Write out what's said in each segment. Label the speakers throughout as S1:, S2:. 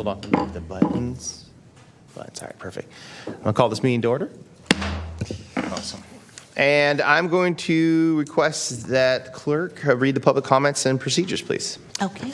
S1: hold on to the buttons. All right, perfect. I'm going to call this meeting to order. Awesome. And I'm going to request that clerk read the public comments and procedures, please.
S2: Okay.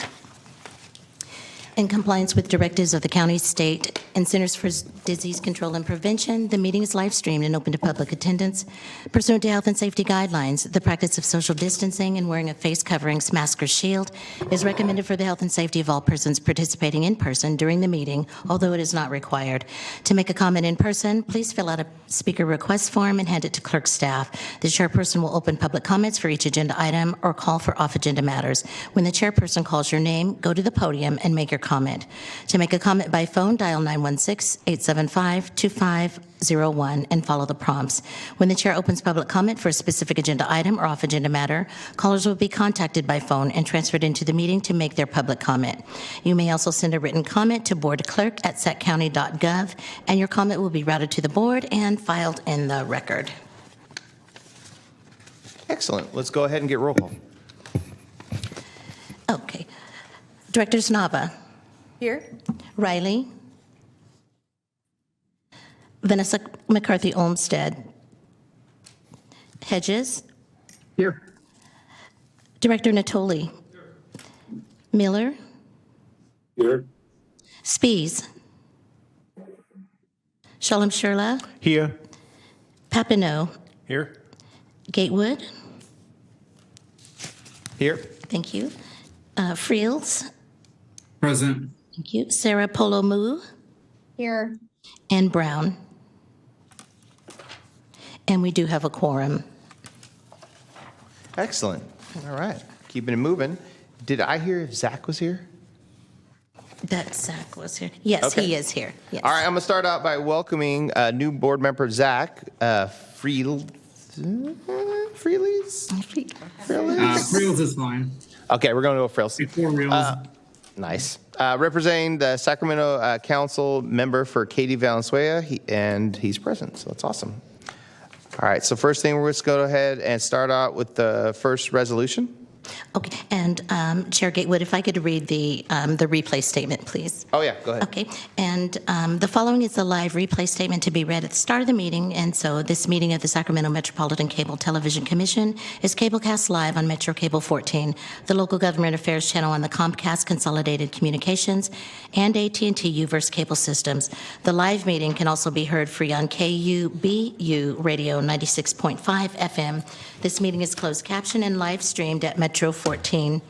S2: In compliance with directives of the county, state, and Centers for Disease Control and Prevention, the meeting is live streamed and open to public attendance. Pursuant to health and safety guidelines, the practice of social distancing and wearing of face coverings, mask, or shield is recommended for the health and safety of all persons participating in person during the meeting, although it is not required. To make a comment in person, please fill out a speaker request form and hand it to clerk staff. The chairperson will open public comments for each agenda item or call for off-agenda matters. When the chairperson calls your name, go to the podium and make your comment. To make a comment by phone, dial 916-875-2501 and follow the prompts. When the chair opens public comment for a specific agenda item or off-agenda matter, callers will be contacted by phone and transferred into the meeting to make their public comment. You may also send a written comment to boardclerk@saccounty.gov, and your comment will be routed to the board and filed in the record.
S1: Excellent. Let's go ahead and get roll call.
S2: Okay. Directors Nava.
S3: Here.
S2: Riley. Vanessa McCarthy Olmsted. Hedges.
S4: Here.
S2: Director Natoli. Miller.
S4: Here.
S2: Spees. Shalom Shirla.
S4: Here.
S2: Papineau.
S4: Here.
S2: Gatewood.
S1: Here.
S2: Thank you. Friels.
S4: Present.
S2: Thank you. Sarah Polomu.
S3: Here.
S2: And Brown. And we do have a quorum.
S1: Excellent. All right. Keeping it moving. Did I hear if Zach was here?
S2: That Zach was here. Yes,
S1: Okay.
S2: he is here. Yes.
S1: All right. I'm going to start out by welcoming new board member Zach Freelies?
S4: Reels is fine.
S1: Okay, we're going to go Frills.
S4: Before Reels.
S1: Nice. Representing the Sacramento Council member for Katy Valenzuela, and he's present, so that's awesome. All right, so first thing, we're just go ahead and start out with the first resolution.
S2: Okay, and Chair Gatewood, if I could read the replay statement, please.
S1: Oh, yeah, go ahead.
S2: Okay, and the following is the live replay statement to be read at the start of the meeting, and so this meeting of the Sacramento Metropolitan Cable Television Commission is cablecast live on Metro Cable 14, the local government affairs channel on the Comcast Consolidated Communications, and AT&T UVerse cable systems. The live meeting can also be heard free on KUBU Radio 96.5 FM. This meeting is closed captioned and live streamed at Metro 14,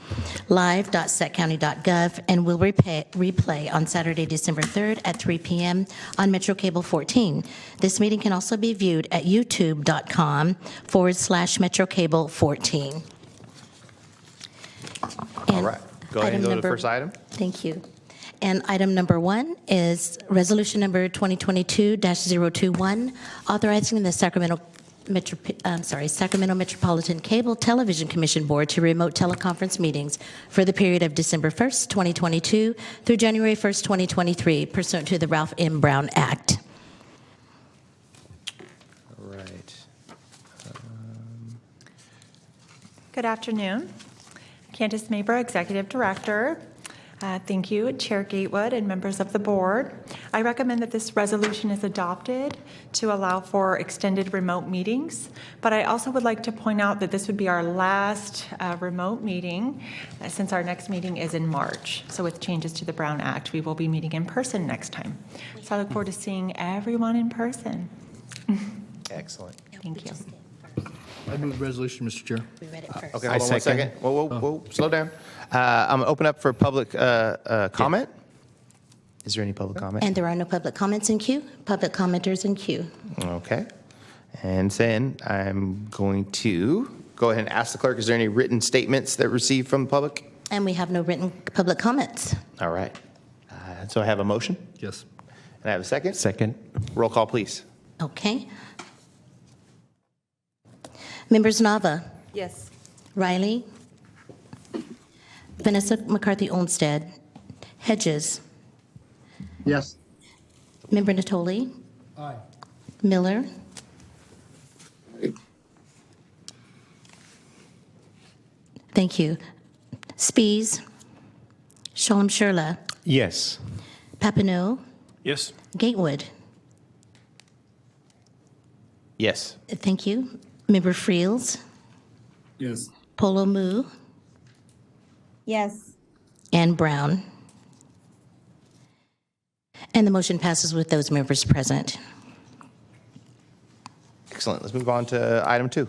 S2: live.saccounty.gov, and will replay on Saturday, December 3rd at 3 p.m. on Metro Cable 14. This meeting can also be viewed at youtube.com/Metro Cable 14.
S1: All right, go ahead and go to the first item.
S2: Thank you. And item number 1 is resolution number 2022-021, authorizing the Sacramento Metropolitan Cable Television Commission Board to remote teleconference meetings for the period of December 1st, 2022 through January 1st, 2023, pursuant to the Ralph M. Brown Act.
S1: All right.
S3: Good afternoon. Candace Mabra, Executive Director. Thank you, Chair Gatewood and members of the board. I recommend that this resolution is adopted to allow for extended remote meetings, but I also would like to point out that this would be our last remote meeting since our next meeting is in March. So with changes to the Brown Act, we will be meeting in person next time. So I look forward to seeing everyone in person.
S1: Excellent.
S3: Thank you.
S5: I move the resolution, Mr. Chair.
S2: We read it first.
S1: Okay, hold on 1 second. Whoa, slow down. I'm going to open up for public comment. Is there any public comment?
S2: And there are no public comments in queue. Public commenters in queue.
S1: Okay. And then I'm going to go ahead and ask the clerk, is there any written statements that received from the public?
S2: And we have no written public comments.
S1: All right. So I have a motion,
S5: Yes.
S1: and I have a second.
S5: Second.
S1: Roll call, please.
S2: Okay. Members Nava.
S3: Yes.
S2: Riley. Vanessa McCarthy Olmsted. Hedges.
S4: Yes.
S2: Member Natoli.
S5: Aye.
S2: Miller. Thank you. Spees. Shalom Shirla.
S5: Yes.
S2: Papineau,
S5: Yes.
S2: Gatewood.
S1: Yes.
S2: Thank you. Member Friels,
S4: Yes.
S2: Polo Mu,
S6: Yes.
S2: and Brown. And the motion passes with those members present.
S1: Excellent. Let's move on to item 2.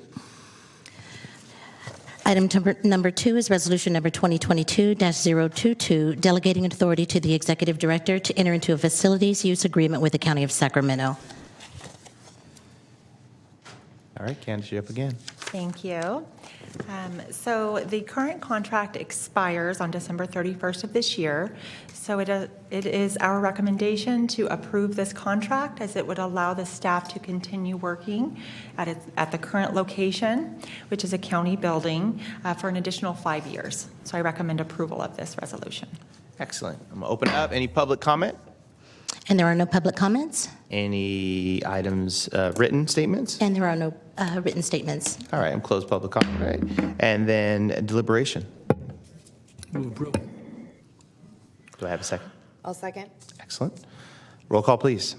S2: Item number 2 is resolution number 2022-022, delegating authority to the executive director to enter into a facilities use agreement with the County of Sacramento.
S1: All right, Candace, you're up again.
S3: Thank you. So the current contract expires on December 31st of this year. So it is our recommendation to approve this contract as it would allow the staff to continue working at the current location, which is a county building, for an additional 5 years. So I recommend approval of this resolution.
S1: Excellent. I'm going to open it up. Any public comment?
S2: And there are no public comments,
S1: Any items, written statements?
S2: and there are no written statements.
S1: All right, I'm closed public comment, right? And then deliberation.
S5: Move approval.
S1: Do I have a second?
S6: I'll second.
S1: Excellent. Roll call, please.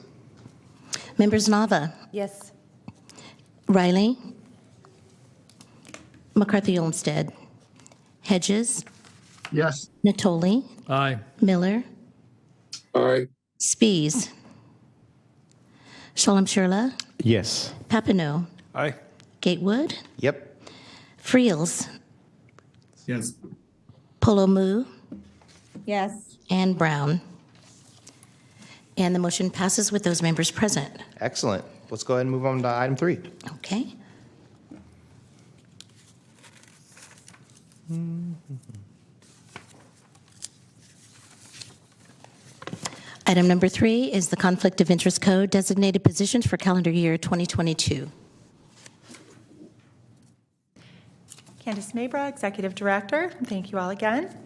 S2: Members Nava,
S6: Yes.
S2: Riley, McCarthy Olmsted, Hedges,
S4: Yes.
S2: Natoli,
S5: Aye.
S2: Miller,
S4: Aye.
S2: Spies, Shalom Shurla,
S7: Yes.
S2: Papineau,
S5: Aye.
S2: Gatewood,
S1: Yep.
S2: Friels,
S4: Yes.
S2: Polo Mu,
S6: Yes.
S2: and Brown. And the motion passes with those members present.
S1: Excellent. Let's go ahead and move on to item 3.
S2: Okay. Item number 3 is the Conflict of Interest Code, designated positions for calendar year 2022.
S3: Candace Mabra, Executive Director. Thank you all again.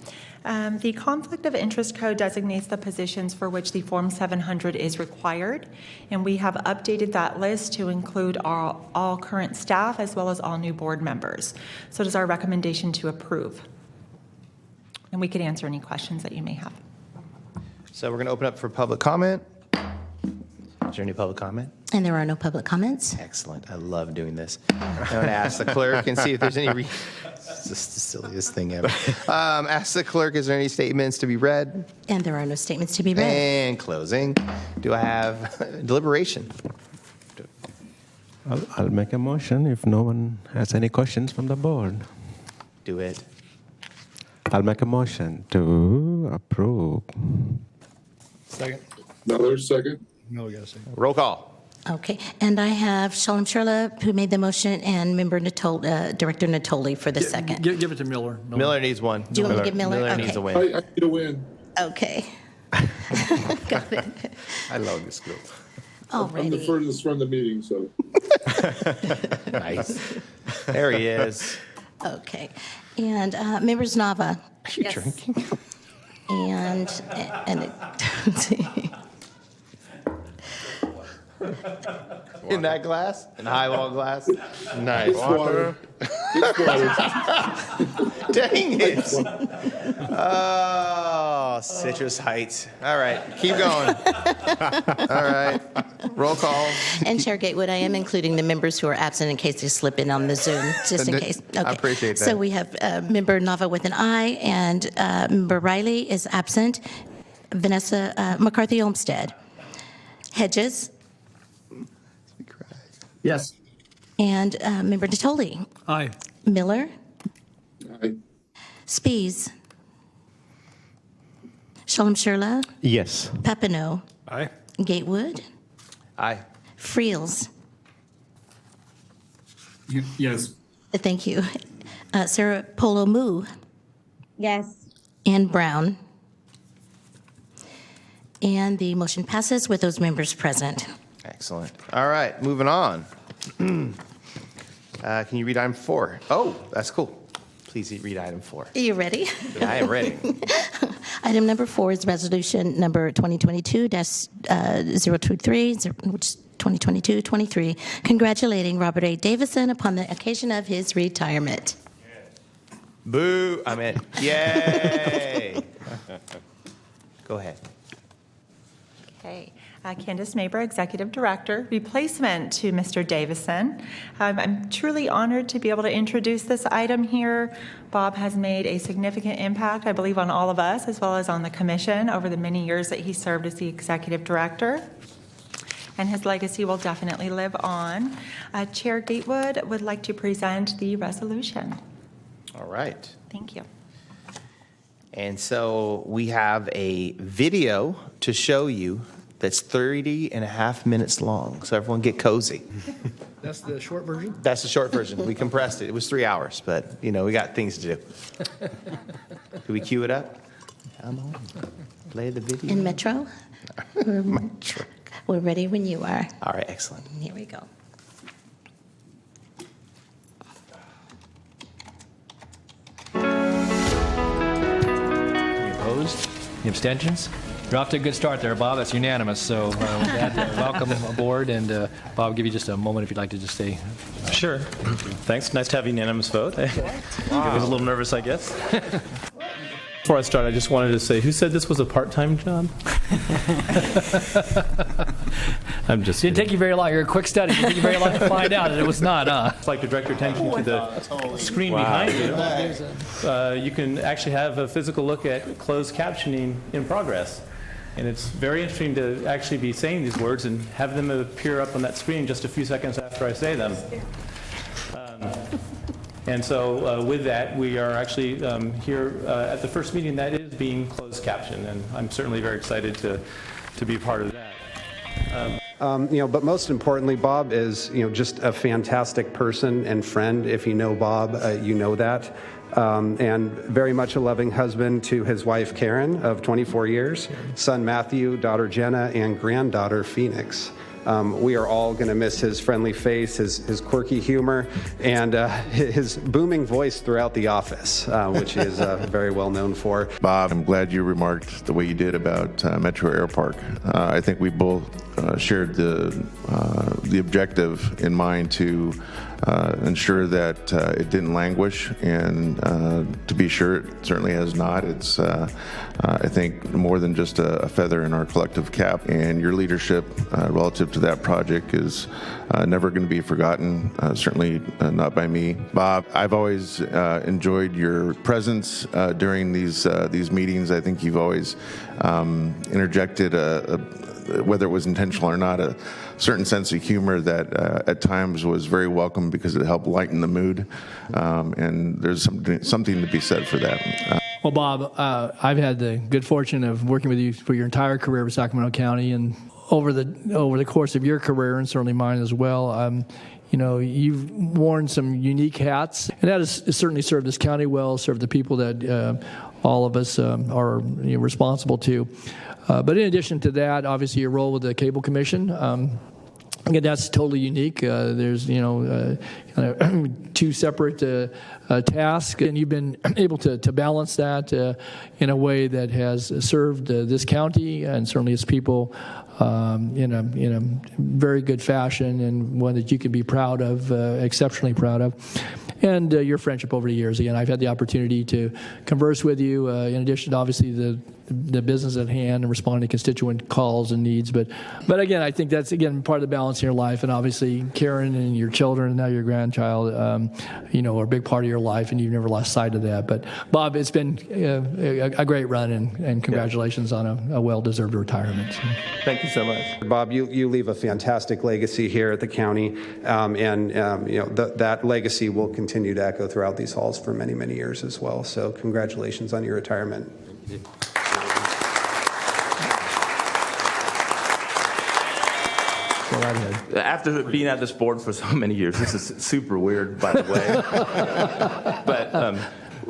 S3: The Conflict of Interest Code designates the positions for which the Form 700 is required, and we have updated that list to include all current staff as well as all new board members. So it is our recommendation to approve. And we could answer any questions that you may have.
S1: So we're going to open up for public comment. Is there any public comment?
S2: And there are no public comments.
S1: Excellent. I love doing this. I'm going to ask the clerk and see if there's any. It's just the silliest thing ever. Ask the clerk, is there any statements to be read?
S2: And there are no statements to be read.
S1: And closing. Do I have deliberation?
S7: I'll make a motion if no one has any questions from the board.
S1: Do it.
S7: I'll make a motion to approve.
S5: Second.
S8: Another second?
S5: No, we got a second.
S1: Roll call.
S2: Okay, and I have Shalom Shurla, who made the motion, and Member Director Natoli for the second.
S5: Give it to Miller.
S1: Miller needs one.
S2: Do you want me to give Miller?
S1: Miller
S2: Okay.
S1: needs a win.
S8: I need a win.
S2: Okay. Got it.
S1: I love this group.
S8: I'm the
S2: Alrighty.
S8: furthest from the meeting, so.
S1: Nice. There he is.
S2: Okay. And Members Nava,
S1: Are you drinking?
S2: and
S1: In that glass? In highball glass? Nice.
S8: It's water. It's water.
S1: Dang it. Oh, Citrus Heights. All right, keep going. All right, roll call.
S2: and Chair Gatewood, I am including the members who are absent in case they slip in on the Zoom, just in case.
S1: I
S2: Okay.
S1: appreciate that.
S2: So we have Member Nava with an aye, and Member Riley is absent. Vanessa McCarthy Olmsted. Hedges,
S4: Yes.
S2: and Member Natoli.
S5: Aye.
S2: Miller,
S8: Aye.
S2: Spies, Shalom Shurla,
S7: Yes.
S2: Papineau,
S5: Aye.
S2: Gatewood,
S1: Aye.
S2: Friels.
S4: Yes.
S2: Thank you. Sarah Polo Mu,
S6: Yes.
S2: and Brown. And the motion passes with those members present.
S1: Excellent. All right, moving on. Can you read item 4? Oh, that's cool. Please read item 4.
S2: Are you ready?
S1: I am ready.
S2: Item number 4 is resolution number 2022-023, which is 2022-23, congratulating Robert A. Davison upon the occasion of his retirement.
S1: Boo. I meant, yay. Go ahead.
S3: Okay. Candace Mabra, Executive Director, replacement to Mr. Davison. I'm truly honored to be able to introduce this item here. Bob has made a significant impact, I believe, on all of us as well as on the commission over the many years that he served as the Executive Director. And his legacy will definitely live on. Chair Gatewood would like to present the resolution.
S1: All right.
S3: Thank you.
S1: And so we have a video to show you that's 30 and a half minutes long. So everyone get cozy.
S5: That's the short version?
S1: That's the short version. We compressed it. It was 3 hours, but, we got things to do. Do we cue it up? Come on. Play the video.
S2: In Metro? We're ready when you are.
S1: All right, excellent.
S2: Here we go.
S5: Any opposed? Any abstentions? You're off to a good start there, Bob. That's unanimous. So with that, welcome aboard. And Bob, I'll give you just a moment if you'd like to just stay.
S9: Sure. Thanks. Nice to have a unanimous vote. I was a little nervous, I guess. Before I start, I just wanted to say, who said this was a part-time job? I'm just
S5: Didn't take you very long. You're a quick study. It didn't take you very long to find out that it was not, huh?
S9: I'd like to direct your attention to the screen behind you. You can actually have a physical look at closed captioning in progress. And it's very interesting to actually be saying these words and have them appear up on that screen just a few seconds after I say them. And so with that, we are actually here at the first meeting that is being closed captioned, and I'm certainly very excited to be part of that.
S10: But most importantly, Bob is, just a fantastic person and friend. If you know Bob, you know that. And very much a loving husband to his wife, Karen, of 24 years, son Matthew, daughter Jenna, and granddaughter Phoenix. We are all going to miss his friendly face, his quirky humor, and his booming voice throughout the office, which he is very well known for.
S8: Bob, I'm glad you remarked the way you did about Metro Air Park. I think we both shared the objective in mind to ensure that it didn't languish, and to be sure, it certainly has not. It's, I think, more than just a feather in our collective cap, and your leadership relative to that project is never going to be forgotten, certainly not by me. Bob, I've always enjoyed your presence during these meetings. I think you've always interjected whether it was intentional or not, a certain sense of humor that at times was very welcome because it helped lighten the mood, and there's something to be said for that.
S5: Well, Bob, I've had the good fortune of working with you for your entire career with Sacramento County, and over the course of your career, and certainly mine as well, you've worn some unique hats, and that has certainly served this county well, served the people that all of us are responsible to. But in addition to that, obviously your role with the Cable Commission, again, that's totally unique. There's, two separate tasks, and you've been able to balance that in a way that has served this county and certainly its people in a very good fashion, and one that you can be proud of, exceptionally proud of. And your friendship over the years. Again, I've had the opportunity to converse with you, in addition to obviously the business at hand and responding to constituent calls and needs. But again, I think that's, again, part of the balance in your life. And obviously, Karen and your children and now your grandchild, are a big part of your life, and you've never lost sight of that. But Bob, it's been a great run, and congratulations on a well-deserved retirement.
S9: Thank you so much.
S10: Bob, you leave a fantastic legacy here at the county, and that legacy will continue to echo throughout these halls for many, many years as well. So congratulations on your retirement.
S5: Go right ahead.
S9: After being at this board for so many years, this is super weird, by the way. But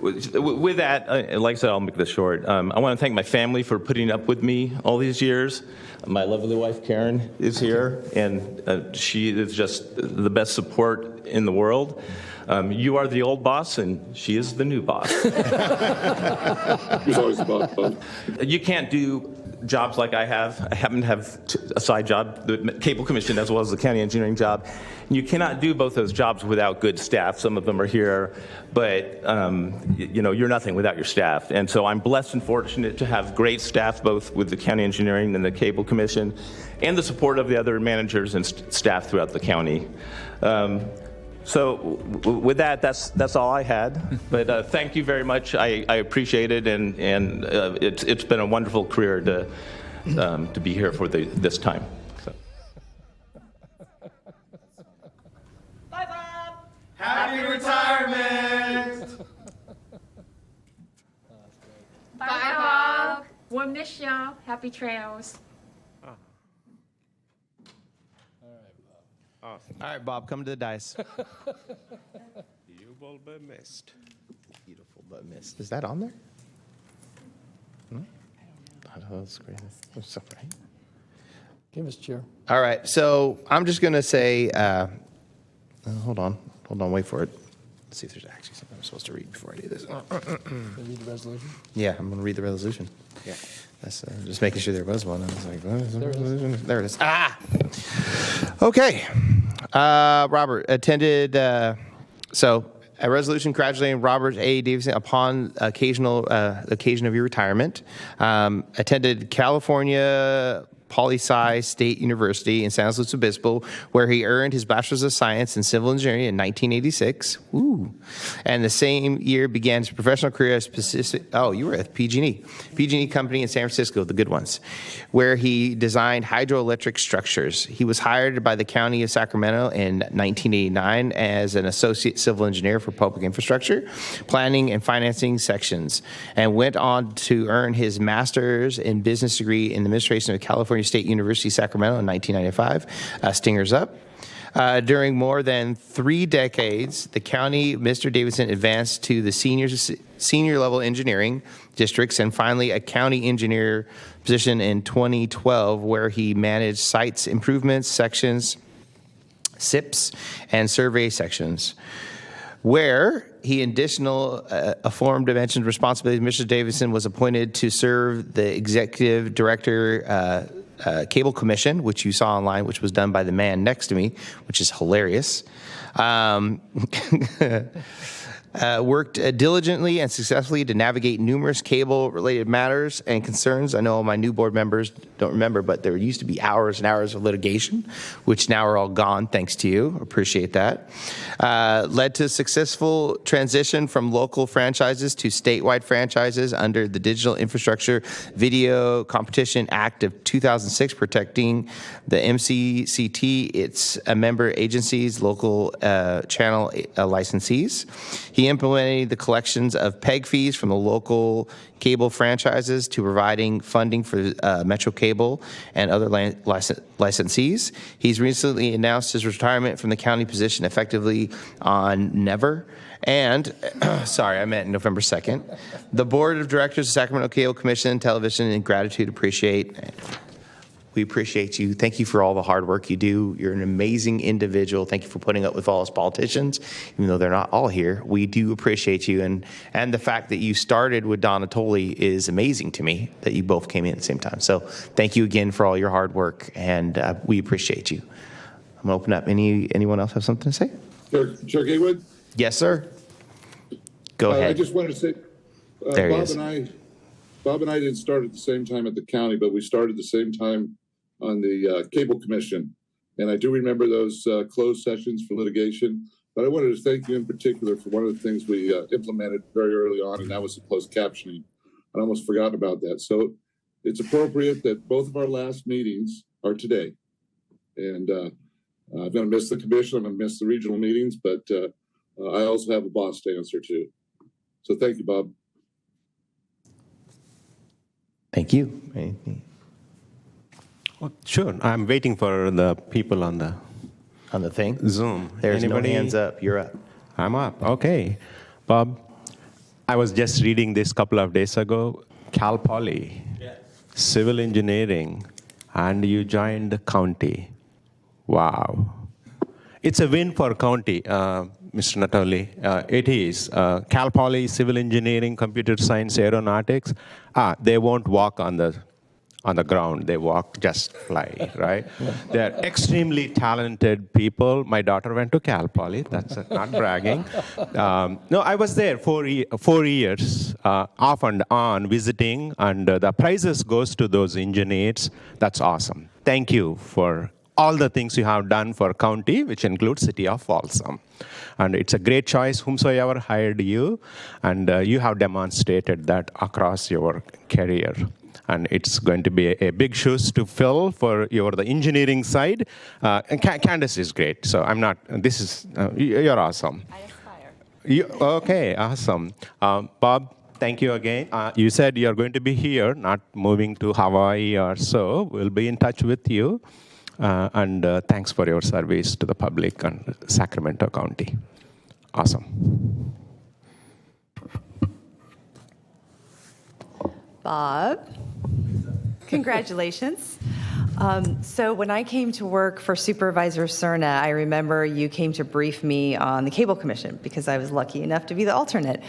S9: with that, like I said, I'll make this short. I want to thank my family for putting up with me all these years. My lovely wife, Karen, is here, and she is just the best support in the world. You are the old boss, and she is the new boss.
S8: He's always about fun.
S9: You can't do jobs like I have. I happen to have a side job, the Cable Commission, as well as the county engineering job. You cannot do both those jobs without good staff. Some of them are here, but you're nothing without your staff. And so I'm blessed and fortunate to have great staff, both with the county engineering and the Cable Commission, and the support of the other managers and staff throughout the county. So with that, that's all I had. But thank you very much. I appreciate it, and it's been a wonderful career to be here for this time. So.
S3: Bye, Bob.
S1: Happy retirement!
S11: Bye, Bob. We'll miss y'all. Happy trails.
S1: Awesome. All right, Bob, come to the dice.
S7: You will be missed.
S1: Beautiful but missed. Is that on there? No? Oh, that's great. That's all right.
S5: Okay, Mr. Chair.
S1: All right, so I'm just going to say, hold on, wait for it. Let's see if there's actually something I'm supposed to read before I do this.
S5: Read the resolution.
S1: Yeah, I'm going to read the resolution. Yeah. That's just making sure there was one. I was like, what is the resolution? There it is. Ah! Okay. Robert attended, so a resolution congratulating Robert A. Davidson upon occasion of your retirement. Attended California Poli-Sci State University in San Luis Obispo, where he earned his Bachelor's of Science in Civil Engineering in 1986. Ooh. And the same year began his professional career as you were at PG&E company in San Francisco, the good ones, where he designed hydroelectric structures. He was hired by the county of Sacramento in 1989 as an associate civil engineer for public infrastructure, planning and financing sections, and went on to earn his master's in business degree in the administration of California State University, Sacramento in 1995. Stingers up. During more than 3 decades, the county, Mr. Davidson advanced to the senior level engineering districts and finally a county engineer position in 2012, where he managed sites improvements, sections, SIPs, and survey sections. Where he additional aforementioned responsibilities, Mr. Davidson was appointed to serve the executive director Cable Commission, which you saw online, which was done by the man next to me, which is hilarious. Worked diligently and successfully to navigate numerous cable-related matters and concerns. I know all my new board members don't remember, but there used to be hours and hours of litigation, which now are all gone, thanks to you. Appreciate that. Led to a successful transition from local franchises to statewide franchises under the Digital Infrastructure Video Competition Act of 2006, protecting the MCCT, its member agencies, local channel licensees. He implemented the collections of PEG fees from the local cable franchises to providing funding for Metro Cable and other licensees. He's recently announced his retirement from the county position effectively on Never. And, sorry, I meant November 2nd. The Board of Directors of Sacramento Cable Commission Television, in gratitude, we appreciate you. Thank you for all the hard work you do. You're an amazing individual. Thank you for putting up with all us politicians, even though they're not all here. We do appreciate you. And the fact that you started with Don Natoli is amazing to me, that you both came in at the same time. So thank you again for all your hard work, and we appreciate you. I'm going to open up. Anyone else have something to say?
S4: Chair Gatewood?
S1: Yes, sir. Go ahead.
S4: I just wanted to say,
S1: There he is.
S4: Bob and I didn't start at the same time at the county, but we started at the same time on the Cable Commission. And I do remember those closed sessions for litigation. But I wanted to thank you in particular for one of the things we implemented very early on, and that was the closed captioning. I almost forgot about that. So it's appropriate that both of our last meetings are today. And I'm going to miss the commission. I'm going to miss the regional meetings, but I also have a boss to answer to. So thank you, Bob.
S1: Thank you.
S7: Oh, sure. I'm waiting for the people on the
S1: thing?
S7: Zoom.
S1: There's
S7: Anybody?
S1: no hands up. You're up.
S7: I'm up. Okay. Bob, I was just reading this a couple of days ago. Cal Poly, civil engineering, and you joined the county. Wow. It's a win for county, Mr. Natoli. It is. Cal Poly, civil engineering, computer science, aeronautics. They won't walk on the on the ground. They walk, just fly, right? They're extremely talented people. My daughter went to Cal Poly. That's not bragging. No, I was there 4 years, off and on, visiting, and the prizes goes to those engineers. That's awesome. Thank you for all the things you have done for county, which includes City of Folsom. And it's a great choice, whomsoever hired you, and you have demonstrated that across your career. And it's going to be a big shoes to fill for the engineering side. And Candace is great, so I'm not, you're awesome.
S3: I aspire.
S7: Okay, awesome. Bob, thank you again. You said you're going to be here, not moving to Hawaii or so. We'll be in touch with you. And thanks for your service to the public and Sacramento County. Awesome.
S12: Bob, congratulations. So when I came to work for Supervisor Cerna, I remember you came to brief me on the Cable Commission because I was lucky enough to be the alternate.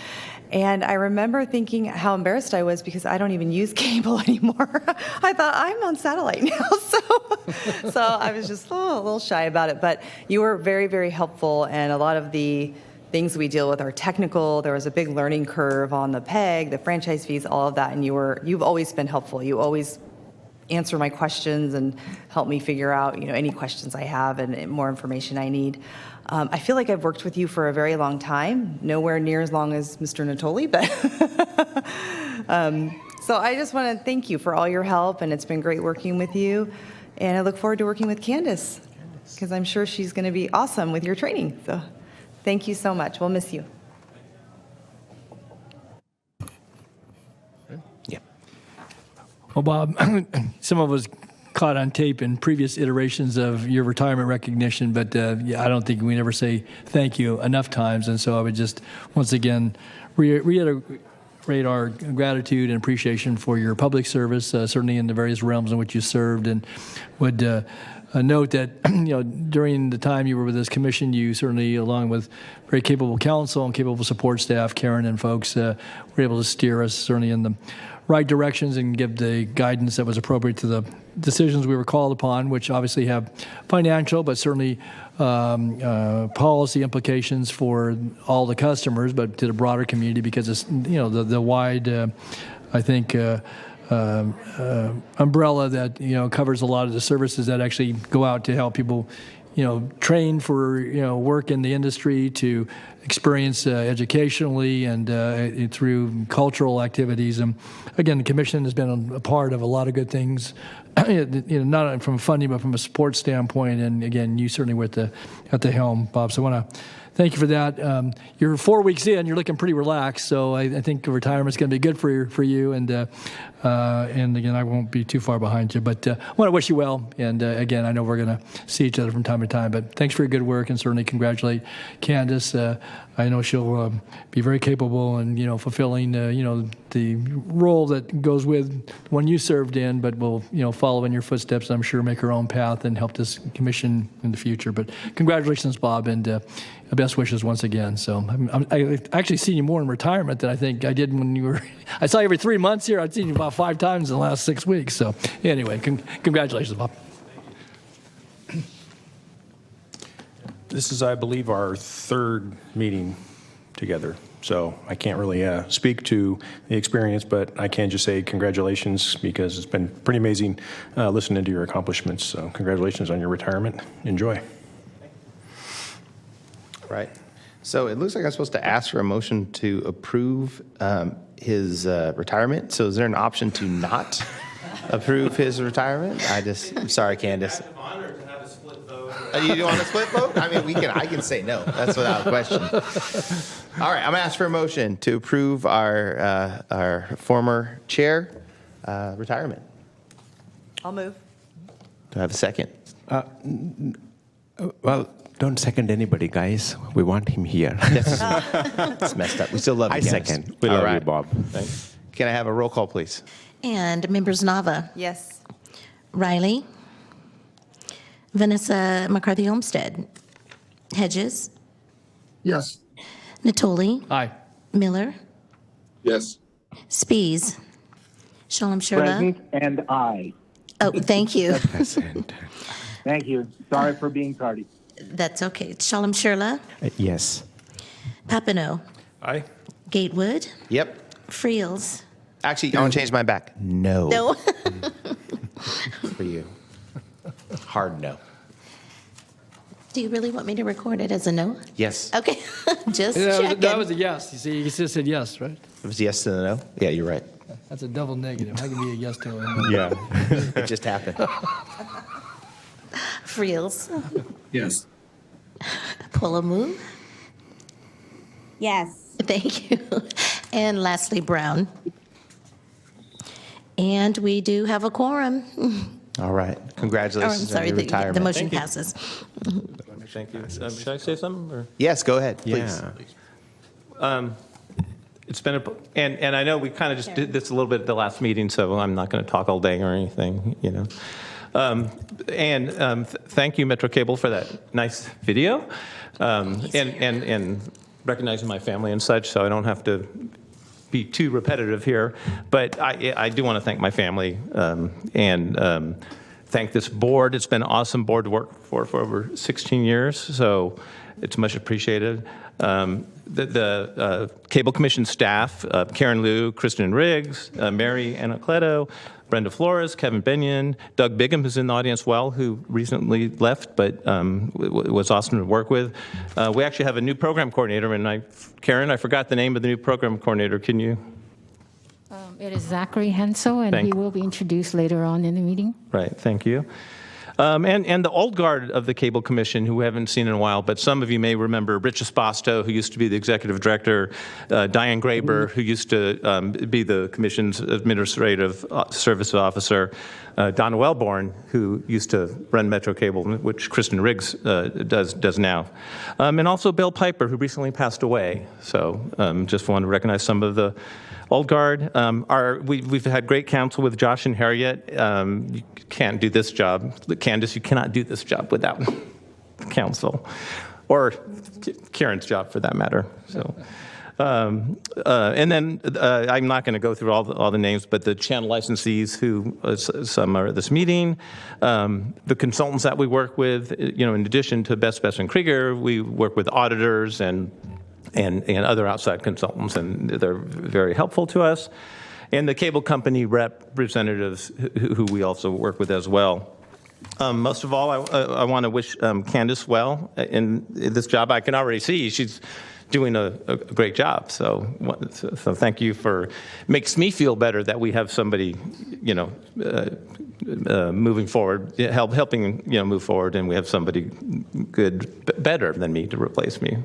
S12: And I remember thinking how embarrassed I was because I don't even use cable anymore. I thought, I'm on satellite now. So I was just a little shy about it. But you were very, very helpful, and a lot of the things we deal with are technical. There was a big learning curve on the PEG, the franchise fees, all of that, and you've always been helpful. You always answer my questions and help me figure out any questions I have and more information I need. I feel like I've worked with you for a very long time, nowhere near as long as Mr. Natoli, but so I just want to thank you for all your help, and it's been great working with you. And I look forward to working with Candace because I'm sure she's going to be awesome with your training. So thank you so much. We'll miss you.
S7: Yeah.
S5: Well, Bob, some of us caught on tape in previous iterations of your retirement recognition, but I don't think we never say thank you enough times. And so I would just once again reiterate our gratitude and appreciation for your public service, certainly in the various realms in which you served, and would note that during the time you were with this commission, you certainly, along with very capable counsel and capable support staff, Karen and folks, were able to steer us certainly in the right directions and give the guidance that was appropriate to the decisions we were called upon, which obviously have financial but certainly policy implications for all the customers, but to the broader community because it's the wide, I think, umbrella that covers a lot of the services that actually go out to help people train for work in the industry, to experience educationally and through cultural activities. And again, the commission has been a part of a lot of good things, not from funding but from a support standpoint. And again, you certainly were at the helm, Bob. So I want to thank you for that. You're 4 weeks in. You're looking pretty relaxed, so I think retirement's going to be good for you. And again, I won't be too far behind you, but I want to wish you well. And again, I know we're going to see each other from time to time, but thanks for your good work, and certainly congratulate Candace. I know she'll be very capable and fulfilling the role that goes with one you served in, but will follow in your footsteps. I'm sure make her own path and help this commission in the future. But congratulations, Bob, and best wishes once again. So I actually seen you more in retirement than I think I did when you were. I saw you every 3 months here. I've seen you about 5 times in the last 6 weeks. So anyway, congratulations, Bob.
S13: This is, I believe, our 3rd meeting together. So I can't really speak to the experience, but I can just say congratulations because it's been pretty amazing listening to your accomplishments. So congratulations on your retirement. Enjoy.
S1: Right. So it looks like I'm supposed to ask for a motion to approve his retirement. So is there an option to not approve his retirement? I'm sorry, Candace. You want a split vote? I mean, I can say no. That's without question. All right, I'm gonna ask for a motion to approve our former chair retirement.
S12: I'll move.
S1: Do I have a second?
S7: Well, don't second anybody, guys. We want him here.
S1: It's messed up. We still love you,
S7: I
S1: Candace.
S7: second. We love you, Bob.
S1: Thanks. Can I have a roll call, please?
S2: And members Nava,
S12: Yes.
S2: Riley, Vanessa McCarthy Olmsted, Hedges,
S4: Yes.
S2: Natoli,
S5: Aye.
S2: Miller,
S4: Yes.
S2: Spies, Shalom Shirla.
S14: Present, and I.
S2: Oh, thank you.
S14: Thank you. Sorry for being tardy.
S2: That's okay. Shalom Shirla.
S7: Yes.
S2: Papineau.
S13: Aye.
S2: Gatewood.
S1: Yep.
S2: Friels.
S1: Actually, I want to change mine back. No.
S2: No.
S1: For you. Hard no.
S2: Do you really want me to record it as a no?
S1: Yes.
S2: Okay, just
S5: That
S2: checking.
S5: was a yes. You see, you just said yes, right?
S1: It was yes to the no? Yeah, you're right.
S5: That's a double negative. How can be a yes to a no?
S7: Yeah.
S1: It just happened.
S2: Friels.
S14: Yes.
S2: Pulamu.
S6: Yes.
S2: Thank you. And lastly, Brown. And we do have a quorum.
S1: All right.
S2: Oh, I'm
S1: Congratulations on
S2: sorry,
S1: your
S2: the
S1: retirement.
S2: motion
S9: Thank you.
S2: passes.
S9: Thank you. Should I say something? Or?
S1: Yes, go ahead, please.
S7: Yeah.
S9: It's been and I know we kind of just did this a little bit at the last meeting, so I'm not going to talk all day or anything, you know. Thank you, Metro Cable, for that nice video, and recognizing my family and such, so I don't have to be too repetitive here. But I do want to thank my family and thank this board. It's been an awesome board to work for over 16 years, so it's much appreciated. The Cable Commission staff, Karen Liu, Kristen Riggs, Mary Anacleto, Brenda Flores, Kevin Benyon, Doug Bigham, who's in the audience well, who recently left, but was awesome to work with. We actually have a new program coordinator, and Karen, I forgot the name of the new program coordinator. Can you?
S15: It is Zachary Hensel, and he will be introduced later on in the meeting.
S9: Right, thank you. And the old guard of the Cable Commission, who we haven't seen in a while, but some of you may remember Rich Espasto, who used to be the executive director, Diane Graber, who used to be the Commission's administrative service officer, Donna Wellborn, who used to run Metro Cable, which Kristen Riggs does now, and also Bill Piper, who recently passed away. So just want to recognize some of the old guard. We've had great counsel with Josh and Harriet. You can't do this job. Candace, you cannot do this job without counsel, or Karen's job for that matter. So, and then I'm not going to go through all the names, but the channel licensees who some are at this meeting, the consultants that we work with, you know, in addition to Best and Krieger, we work with auditors and other outside consultants, and they're very helpful to us. And the cable company representatives who we also work with as well. Most of all, I want to wish Candace well in this job. I can already see she's doing a great job. So thank you makes me feel better that we have somebody, you know, moving forward, helping, you know, move forward, and we have somebody better than me to replace me.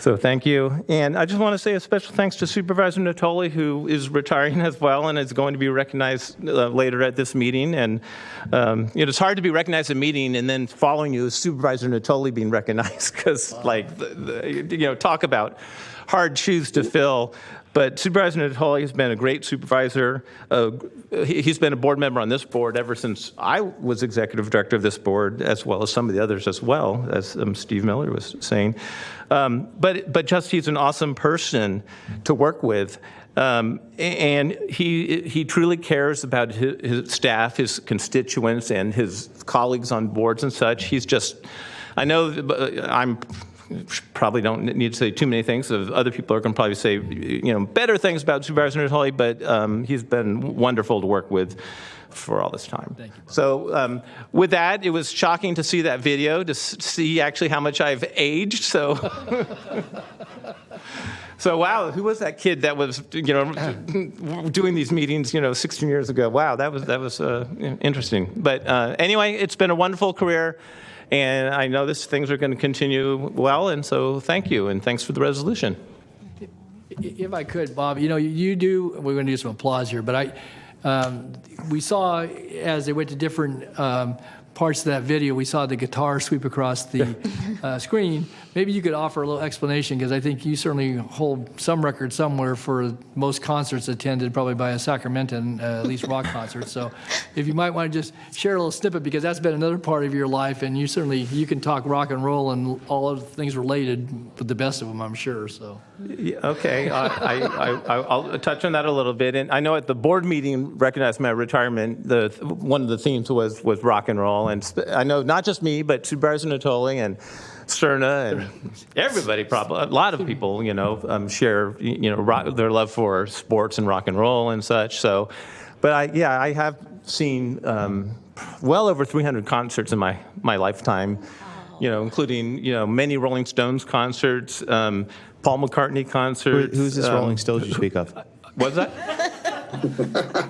S9: So thank you. And I just want to say a special thanks to Supervisor Natoli, who is retiring as well and is going to be recognized later at this meeting. And it's hard to be recognized at a meeting and then following you is Supervisor Natoli being recognized because, talk about hard shoes to fill. But Supervisor Natoli has been a great supervisor. He's been a board member on this board ever since I was executive director of this board, as well as some of the others as well, as Steve Miller was saying. But just he's an awesome person to work with. And he truly cares about his staff, his constituents, and his colleagues on boards and such. He's just, I know I'm probably don't need to say too many things. Other people are going to probably say, better things about Supervisor Natoli, but he's been wonderful to work with for all this time.
S5: Thank you, Bob.
S9: So with that, it was shocking to see that video, to see actually how much I've aged. So, wow, who was that kid that was, doing these meetings, 16 years ago? Wow, that was interesting. But anyway, it's been a wonderful career. And I know things are going to continue well, and so thank you, and thanks for the resolution.
S5: If I could, Bob, you do, we're going to do some applause here, but we saw as they went to different parts of that video, we saw the guitar sweep across the screen, maybe you could offer a little explanation, because I think you certainly hold some record somewhere for most concerts attended, probably by a Sacramentan, at least rock concert. So if you might want to just share a little snippet, because that's been another part of your life, and you can talk rock and roll and all of the things related with the best of them, I'm sure. So.
S9: Yeah, okay, I'll touch on that a little bit. And I know at the board meeting, recognizing my retirement, one of the themes was rock and roll. And I know not just me, but Supervisor Natoli and Cerna and everybody, probably a lot of people, share, their love for sports and rock and roll and such. So, but I have seen well over 300 concerts in my lifetime, including many Rolling Stones concerts, Paul McCartney concerts.
S1: Who's this Rolling Stones you speak of?
S9: What's that?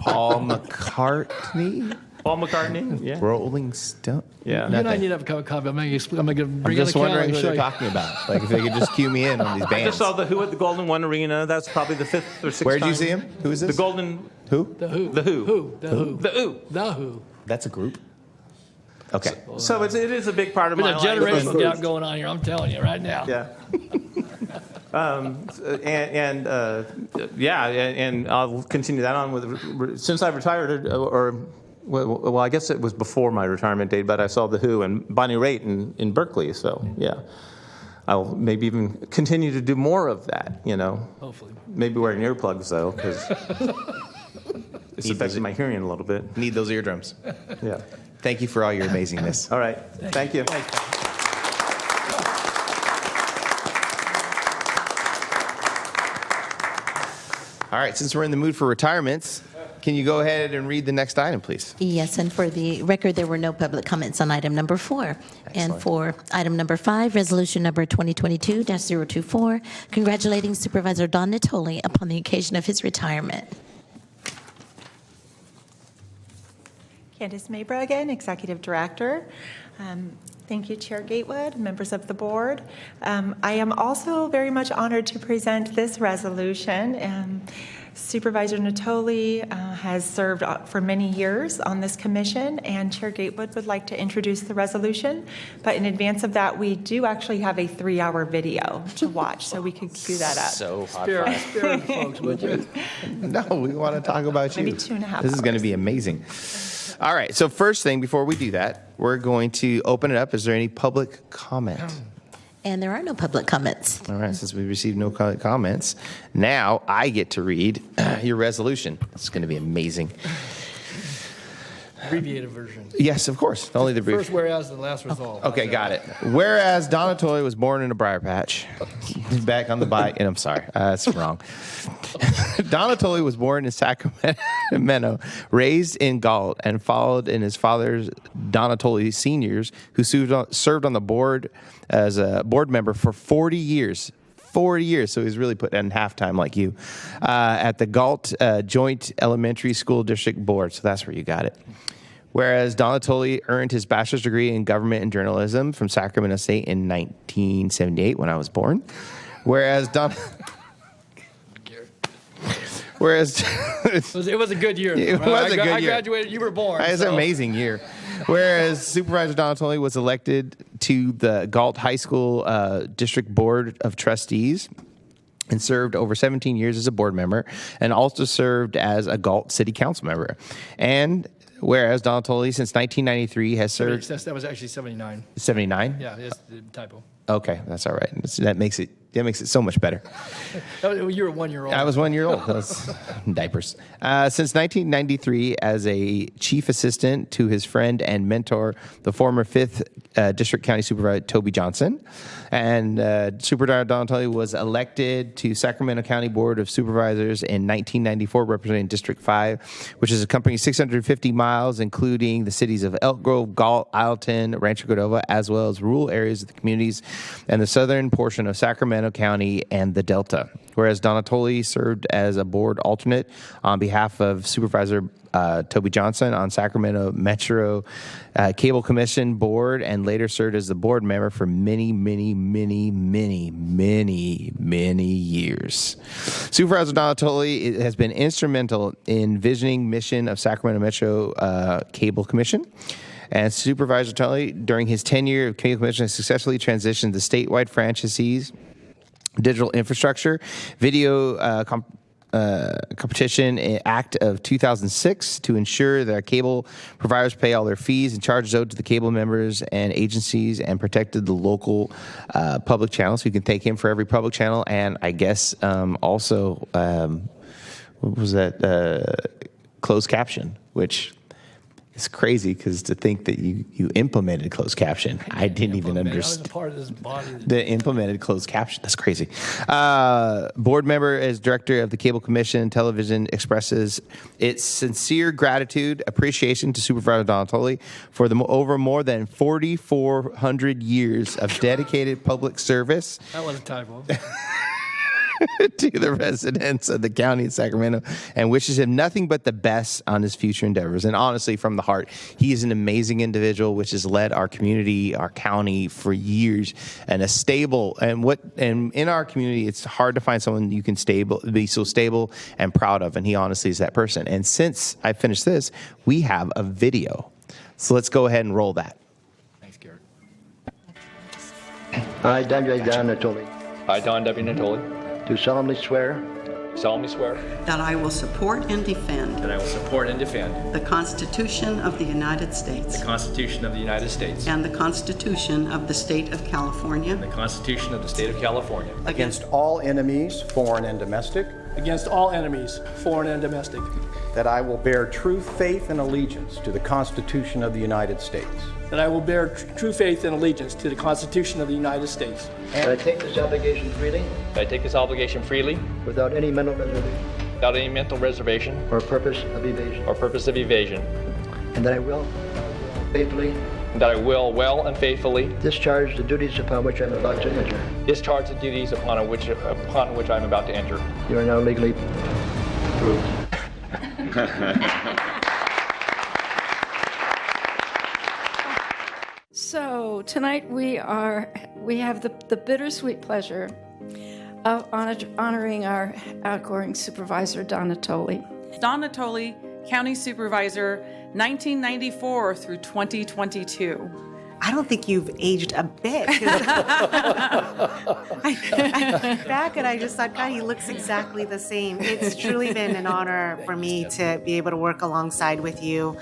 S1: Paul McCartney?
S9: Paul McCartney, yeah.
S1: Rolling Stone?
S9: Yeah.
S5: You and I need to have a cup of coffee. I'm going to bring
S1: I'm
S5: in
S1: just
S5: a
S1: wondering
S5: calendar
S1: who
S5: and show
S1: they're
S5: you.
S1: talking about. Like, if they could just cue me in on these
S9: I
S1: bands.
S9: just saw the Who at the Golden One Arena. That's probably the 5th or 6th
S1: Where'd you
S9: time.
S1: see him? Who is this?
S9: The Golden...
S1: Who?
S5: The Who.
S9: The Who.
S5: The Who.
S9: The Who.
S5: The Who.
S1: That's a group? Okay.
S9: So it is a big part of my
S5: There's a
S9: life.
S5: generational gap going on here, I'm telling you right now.
S9: Yeah. And I'll continue that on with, since I retired, well, I guess it was before my retirement date, but I saw The Who and Bonnie Raitt in Berkeley, so yeah. I'll maybe even continue to do more of that,
S5: Hopefully.
S9: Maybe wearing earplugs, though, because it's affecting my hearing a little bit.
S1: Need those eardrums.
S9: Yeah.
S1: Thank you for all your amazingness.
S9: All right. Thank you.
S1: All right, since we're in the mood for retirements, can you go ahead and read the next item, please?
S2: Yes, and for the record, there were no public comments on item number 4. And for item number 5, resolution number 2022-024, congratulating Supervisor Don Natoli upon the occasion of his retirement.
S3: Candace Mabra again, Executive Director. Thank you, Chair Gatewood, members of the board. I am also very much honored to present this resolution. Supervisor Natoli has served for many years on this commission, and Chair Gatewood would like to introduce the resolution. But in advance of that, we do actually have a 3-hour video to watch, so we could cue that up.
S1: So hot.
S5: Spare folks, would you?
S1: No, we want to talk about you.
S3: Maybe 2.5
S1: This is going to be amazing. All right, so first thing, before we do that, we're going to open it up. Is there any public comment?
S2: And there are no public comments.
S1: All right, since we received no comments, now I get to read your resolution. It's going to be amazing.
S5: Abbreviated version.
S1: Yes, of course. Only the brief.
S5: First whereas, the last result.
S1: Okay, got it. Whereas Don Natoli was born in a briar patch, back on the bike, and I'm sorry, that's wrong. Don Natoli was born in Sacramento, raised in Galt, and followed in his father's Don Natoli Seniors, who served on the board as a board member for 40 years. 40 years, so he's really put in halftime like you, at the Galt Joint Elementary School District Board, so that's where you got it. Whereas Don Natoli earned his bachelor's degree in government and journalism from Sacramento State in 1978 when I was born. Whereas
S5: It was a good year.
S1: It was a good
S5: I
S1: year.
S5: graduated, you were born.
S1: It's an amazing year. Whereas Supervisor Don Natoli was elected to the Galt High School District Board of Trustees and served over 17 years as a board member, and also served as a Galt City Council member. And whereas Don Natoli, since 1993, has served...
S5: That was actually 79.
S1: 79?
S5: Yeah, it's the typo.
S1: Okay, that's all right. That makes it so much better.
S5: You were 1 year old.
S1: I was 1 year old. That's diapers. Since 1993, as a chief assistant to his friend and mentor, the former 5th District County Supervisor Toby Johnson. And Supervisor Don Natoli was elected to Sacramento County Board of Supervisors in 1994, representing District 5, which is a company 650 miles, including the cities of Elk Grove, Galt, Isleton, Rancho Cordova, as well as rural areas of the communities and the southern portion of Sacramento County and the Delta. Whereas Don Natoli served as a board alternate on behalf of Supervisor Toby Johnson on Sacramento Metro Cable Commission Board, and later served as the board member for many, many, many, many, many, many years. Supervisor Don Natoli has been instrumental in visioning mission of Sacramento Metro Cable Commission, And Supervisor Tully, during his tenure of Cable Commission, has successfully transitioned the statewide franchisees, digital infrastructure, video Competition Act of 2006 to ensure that our cable providers pay all their fees and charges owed to the cable members and agencies, and protected the local public channels. We can thank him for every public channel, and I guess also, what was that? Closed caption, which is crazy because to think that you implemented closed caption. I didn't even understand.
S5: I was a part of this body.
S1: The implemented closed caption. That's crazy. Board member as director of the Cable Commission Television expresses its sincere gratitude, appreciation to Supervisor Donatoli for the over more than 4,400 years of dedicated public service.
S5: That was a typo.
S1: To the residents of the county of Sacramento, and wishes him nothing but the best on his future endeavors. And honestly, from the heart, he is an amazing individual, which has led our community, our county for years, and a stable. And in our community, it's hard to find someone you can be so stable and proud of. And he honestly is that person. And since I finished this, we have a video. So let's go ahead and roll that.
S5: Thanks, Garrett.
S16: I, Don Natoli,
S17: I, Don W. Natoli,
S16: do solemnly swear
S18: that I will support and defend the Constitution of the United States
S17: the Constitution of the United States
S18: and the Constitution of the State of California
S17: and the Constitution of the State of California
S16: against all enemies, foreign and domestic, that I will bear true faith and allegiance to the Constitution of the United States.
S5: That I will bear true faith and allegiance to the Constitution of the United States.
S16: And I take this obligation freely.
S17: That I take this obligation freely
S16: Without any mental reservation.
S17: or purpose of evasion.
S16: And that I will faithfully.
S17: That I will well and faithfully
S16: Discharge the duties upon which I'm about to enter.
S17: discharge the duties upon which I am about to enter.
S16: You are now legally approved.
S19: So tonight we have the bittersweet pleasure of honoring our outgoing supervisor, Don Natoli.
S20: Don Natoli, County Supervisor, 1994 through 2022.
S6: I don't think you've aged a bit. I look back and I just thought, God, he looks exactly the same. It's truly been an honor for me to be able to work alongside with you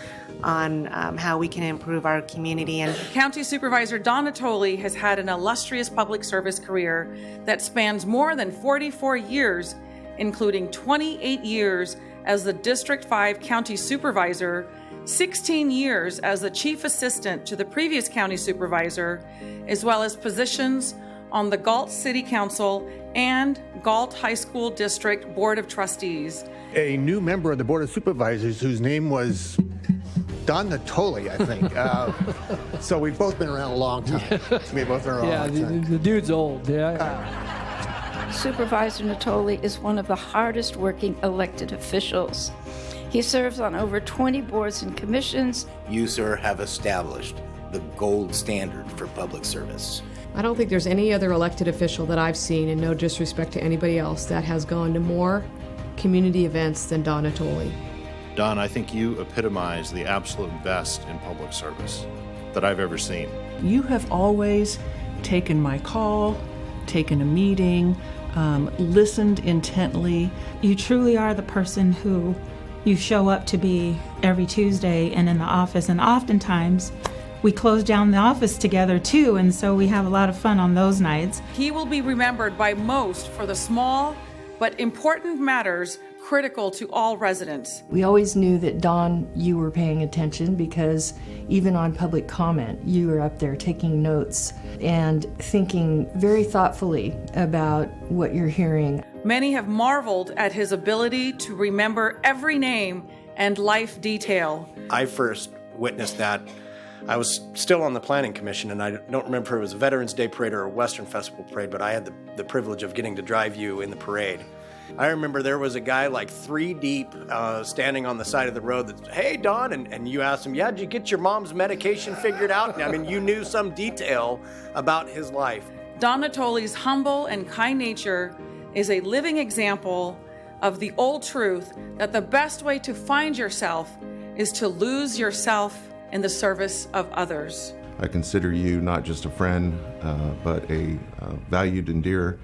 S6: on how we can improve our community. And
S20: County Supervisor Don Natoli has had an illustrious public service career that spans more than 44 years, including 28 years as the District 5 County Supervisor, 16 years as the Chief Assistant to the previous County Supervisor, as well as positions on the Galt City Council and Galt High School District Board of Trustees.
S21: A new member of the Board of Supervisors whose name was Don Natoli, I think. So we've both been around a long time.
S5: The dude's old.
S19: Supervisor Natoli is one of the hardest working elected officials. He serves on over 20 boards and commissions.
S22: You, sir, have established the gold standard for public service.
S23: I don't think there's any other elected official that I've seen, and no disrespect to anybody else, that has gone to more community events than Don Natoli.
S24: Don, I think you epitomize the absolute best in public service that I've ever seen.
S25: You have always taken my call, taken a meeting, listened intently.
S26: You truly are the person who you show up to be every Tuesday and in the office, and oftentimes we close down the office together too, and so we have a lot of fun on those nights.
S20: He will be remembered by most for the small but important matters critical to all residents.
S23: We always knew that, Don, you were paying attention, because even on public comment, you were up there taking notes and thinking very thoughtfully about what you're hearing.
S20: Many have marveled at his ability to remember every name and life detail.
S27: I first witnessed that. I was still on the Planning Commission, and I don't remember if it was a Veterans Day Parade or a Western Festival Parade, but I had the privilege of getting to drive you in the parade. I remember there was a guy like 3 deep standing on the side of the road that, hey, Don, and you asked him, yeah, did you get your mom's medication figured out? I mean, you knew some detail about his life.
S20: Don Natoli's humble and kind nature is a living example of the old truth that the best way to find yourself is to lose yourself in the service of others.
S4: I consider you not just a friend, but a valued and dear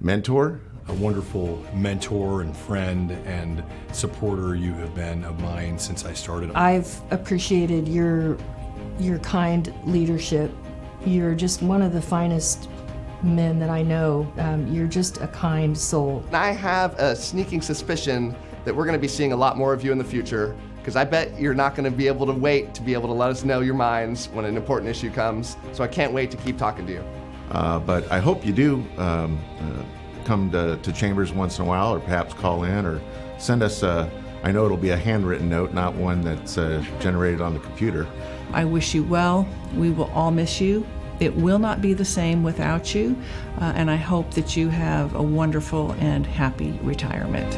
S4: mentor.
S8: A wonderful mentor and friend and supporter you have been of mine since I started.
S23: I've appreciated your kind leadership. You're just one of the finest men that I know. You're just a kind soul.
S10: I have a sneaking suspicion that we're going to be seeing a lot more of you in the future, because I bet you're not going to be able to wait to be able to let us know your minds when an important issue comes. So I can't wait to keep talking to you.
S4: But I hope you do come to Chambers once in a while, or perhaps call in or send us I know it'll be a handwritten note, not one that's generated on the computer.
S25: I wish you well. We will all miss you. It will not be the same without you, and I hope that you have a wonderful and happy retirement.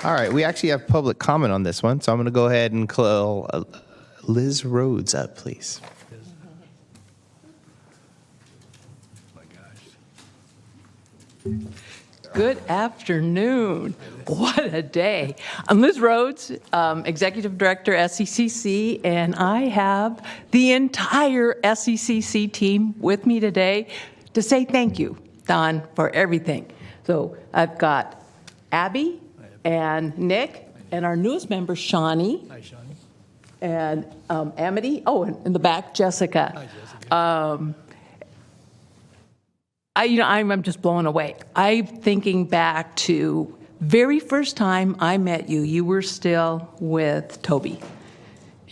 S1: All right, we actually have public comment on this one, so I'm going to go ahead and call Liz Rhodes up, please.
S11: Good afternoon. What a day. I'm Liz Rhodes, Executive Director, SECC, and I have the entire SECC team with me today to say thank you, Don, for everything. So I've got Abby and Nick and our newest member, Shawnee.
S5: Hi, Shawnee.
S11: And Amity. Oh, and in the back, Jessica.
S5: Hi, Jessica.
S11: I'm just blown away. I'm thinking back to very first time I met you. You were still with Toby.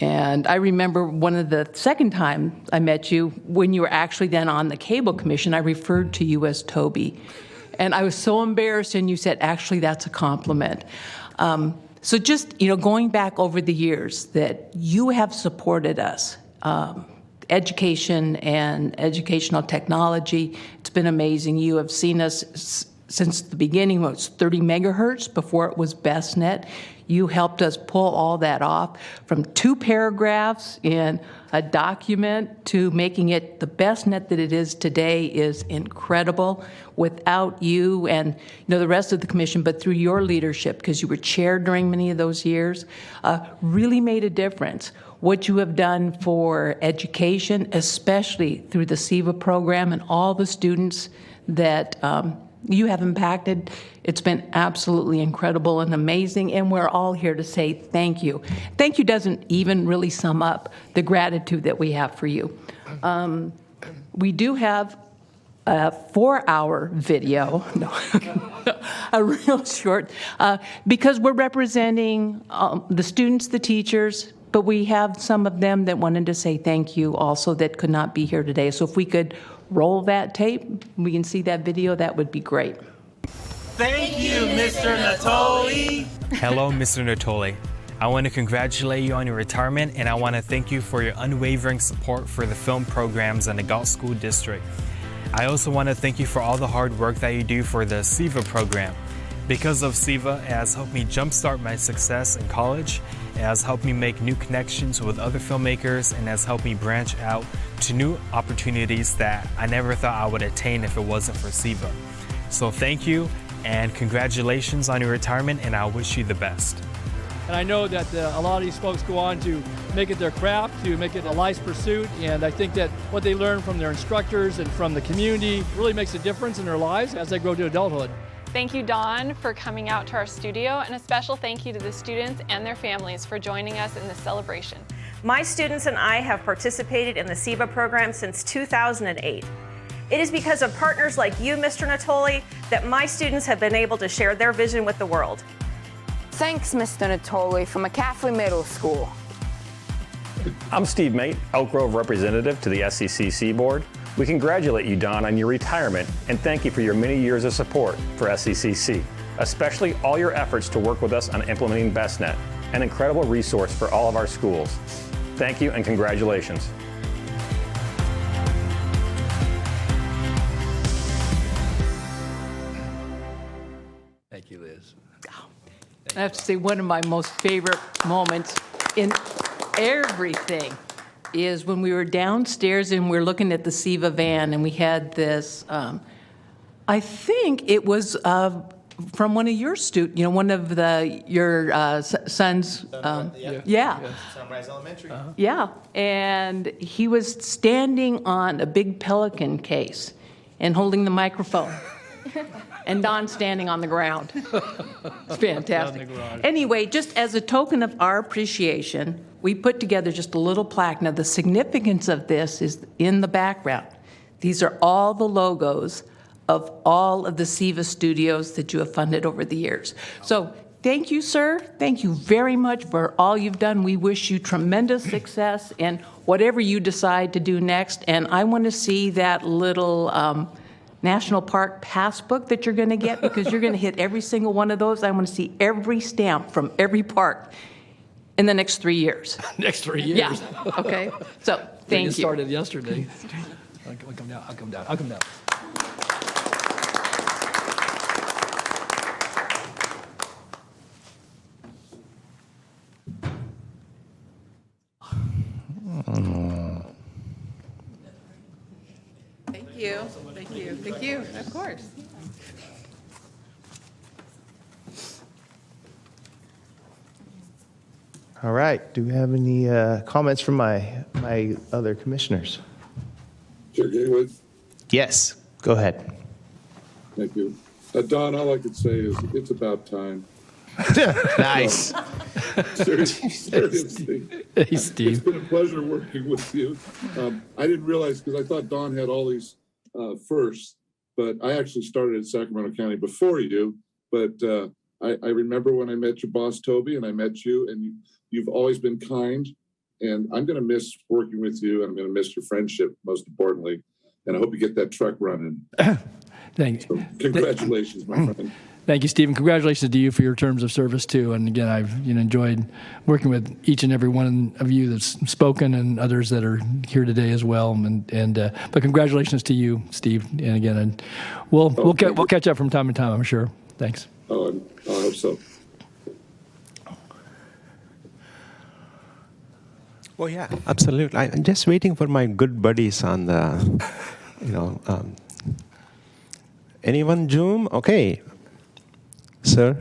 S11: And I remember one of the second time I met you, when you were actually then on the Cable Commission, I referred to you as Toby. And I was so embarrassed, and you said, actually, that's a compliment. So just, going back over the years that you have supported us, education and educational technology, it's been amazing. You have seen us since the beginning. It was 30 megahertz before it was BestNet. You helped us pull all that off from 2 paragraphs in a document to making it the BestNet that it is today is incredible. Without you and the rest of the commission, but through your leadership, because you were chair during many of those years, really made a difference. What you have done for education, especially through the SEVA program and all the students that you have impacted, it's been absolutely incredible and amazing, and we're all here to say thank you. Thank you doesn't even really sum up the gratitude that we have for you. We do have a 4-hour video, a real short, because we're representing the students, the teachers, but we have some of them that wanted to say thank you also that could not be here today. So if we could roll that tape, we can see that video, that would be great.
S12: Thank you, Mr. Natoli.
S13: Hello, Mr. Natoli. I want to congratulate you on your retirement, and I want to thank you for your unwavering support for the film programs in the Galt School District. I also want to thank you for all the hard work that you do for the SEVA program. Because of SEVA, it has helped me jumpstart my success in college, it has helped me make new connections with other filmmakers, and has helped me branch out to new opportunities that I never thought I would attain if it wasn't for SEVA. So thank you, and congratulations on your retirement, and I wish you the best.
S5: And I know that a lot of these folks go on to make it their craft, to make it a life's pursuit, and I think that what they learn from their instructors and from the community really makes a difference in their lives as they grow to adulthood.
S14: Thank you, Dawn, for coming out to our studio, and a special thank you to the students and their families for joining us in this celebration.
S28: My students and I have participated in the SEVA program since 2008. It is because of partners like you, Mr. Natoli, that my students have been able to share their vision with the world.
S29: Thanks, Mr. Natoli from McCaffrey Middle School.
S30: I'm Steve Mate, Elk Grove representative to the SECC board. We congratulate you, Don, on your retirement and thank you for your many years of support for SECC, especially all your efforts to work with us on implementing BestNet. an incredible resource for all of our schools. Thank you and congratulations.
S5: Thank you, Liz.
S11: I have to say, one of my most favorite moments in everything is when we were downstairs and we were looking at the SEVA van, and we had this, I think it was from one of your students, one of your sons. Yeah.
S1: Sunrise Elementary.
S11: Yeah, and he was standing on a big Pelican case and holding the microphone. And Don standing on the ground. It's fantastic. Anyway, just as a token of our appreciation, we put together just a little plaque. Now, the significance of this is in the background. These are all the logos of all of the SEVA studios that you have funded over the years. So thank you, sir. Thank you very much for all you've done. We wish you tremendous success in whatever you decide to do next. And I want to see that little National Park passbook that you're going to get, because you're going to hit every single one of those. I want to see every stamp from every park in the next 3 years.
S5: Next 3 years.
S11: Yeah. Okay. So thank you.
S5: It started yesterday. I'll come down.
S11: Thank you. Of course.
S1: All right. Do we have any comments from my other commissioners?
S2: Chair Gatewood.
S1: Yes. Go ahead.
S2: Thank you. Don, all I could say is it's about time.
S1: Nice.
S2: Seriously.
S5: Hey, Steve.
S2: It's been a pleasure working with you. I didn't realize, because I thought Don had all these first, but I actually started at Sacramento County before you. But I remember when I met your boss, Toby, and I met you, and you've always been kind. And I'm going to miss working with you, and I'm going to miss your friendship, most importantly. And I hope you get that truck running.
S5: Thank you.
S2: So congratulations, my friend.
S5: Thank you, Steve, and congratulations to you for your terms of service too. And again, I've enjoyed working with each and every one of you that's spoken, and others that are here today as well. But congratulations to you, Steve. And again, we'll catch up from time to time, I'm sure. Thanks.
S2: Oh, I hope so.
S3: Oh yeah, absolutely. I'm just waiting for my good buddies on the, anyone Zoom? Okay. Sir?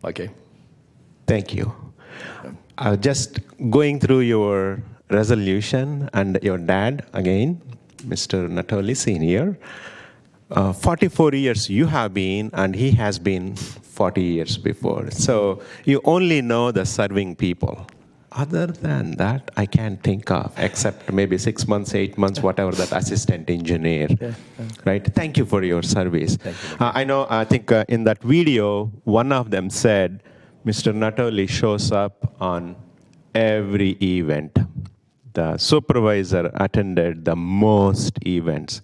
S5: Okay.
S3: Thank you. Just going through your resolution and your dad again, Mr. Natoli Sr. 44 years you have been, and he has been 40 years before. So you only know the serving people. Other than that, I can't think of, except maybe 6 months, 8 months, whatever, that assistant engineer, right? Thank you for your service. I think in that video, one of them said, Mr. Natoli shows up on every event. The supervisor attended the most events.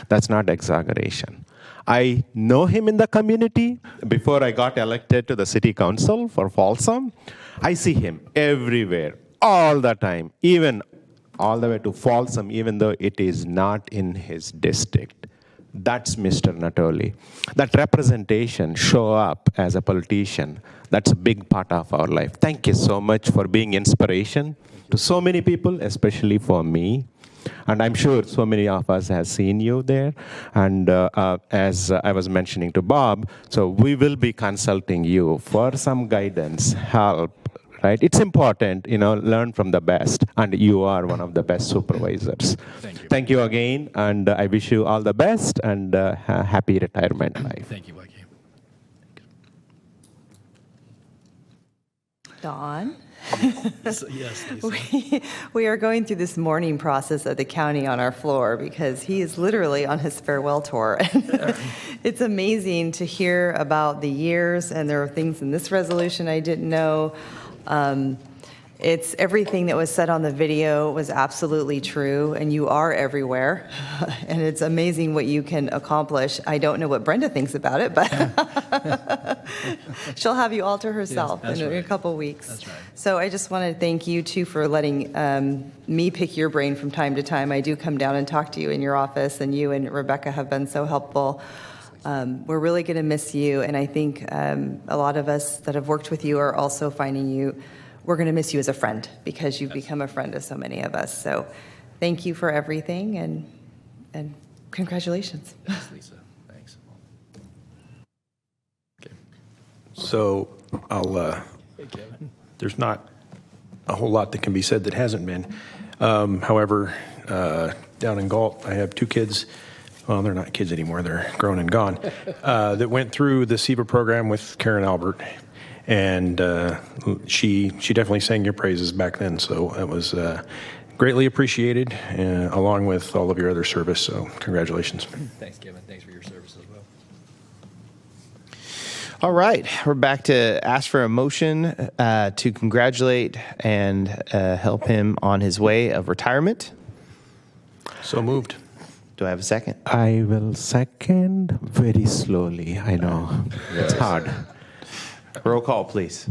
S3: That's not exaggeration. I know him in the community. Before I got elected to the city council for Folsom, I see him everywhere, all the time, even all the way to Folsom, even though it is not in his district. That's Mr. Natoli. That representation, show up as a politician, that's a big part of our life. Thank you so much for being inspiration to so many people, especially for me. And I'm sure so many of us have seen you there. And as I was mentioning to Bob, so we will be consulting you for some guidance, help, right? It's important, learn from the best. And you are one of the best supervisors.
S5: Thank you.
S3: Thank you again. And I wish you all the best and happy retirement life.
S5: Thank you, Bucky.
S6: Don?
S5: Yes,
S6: we are going through this mourning process at the county on our floor because he is literally on his farewell tour. It's amazing to hear about the years, and there are things in this resolution I didn't know. It's everything that was said on the video was absolutely true, and you are everywhere, and it's amazing what you can accomplish. I don't know what Brenda thinks about it, but she'll have you all to herself in a couple weeks.
S5: That's right.
S6: So I just want to thank you, too, for letting me pick your brain from time to time. I do come down and talk to you in your office, and you and Rebecca have been so helpful. We're really going to miss you, and I think a lot of us that have worked with you are also finding you, we're going to miss you as a friend because you've become a friend of so many of us. So thank you for everything, and congratulations.
S5: Thanks, Lisa. Thanks. Okay.
S7: So
S5: Hey, Kevin.
S7: there's not a whole lot that can be said that hasn't been. However, down in Galt, I have two kids. Well, they're not kids anymore. They're grown and gone. That went through the SEBA program with Karen Albert. And she definitely sang your praises back then. So it was greatly appreciated, along with all of your other service. So congratulations.
S5: Thanks, Kevin. Thanks for your service as well.
S1: All right, we're back to ask for a motion to congratulate and help him on his way of retirement.
S7: So moved.
S1: Do I have a second?
S3: I will second very slowly. I know. It's hard.
S1: Roll call, please.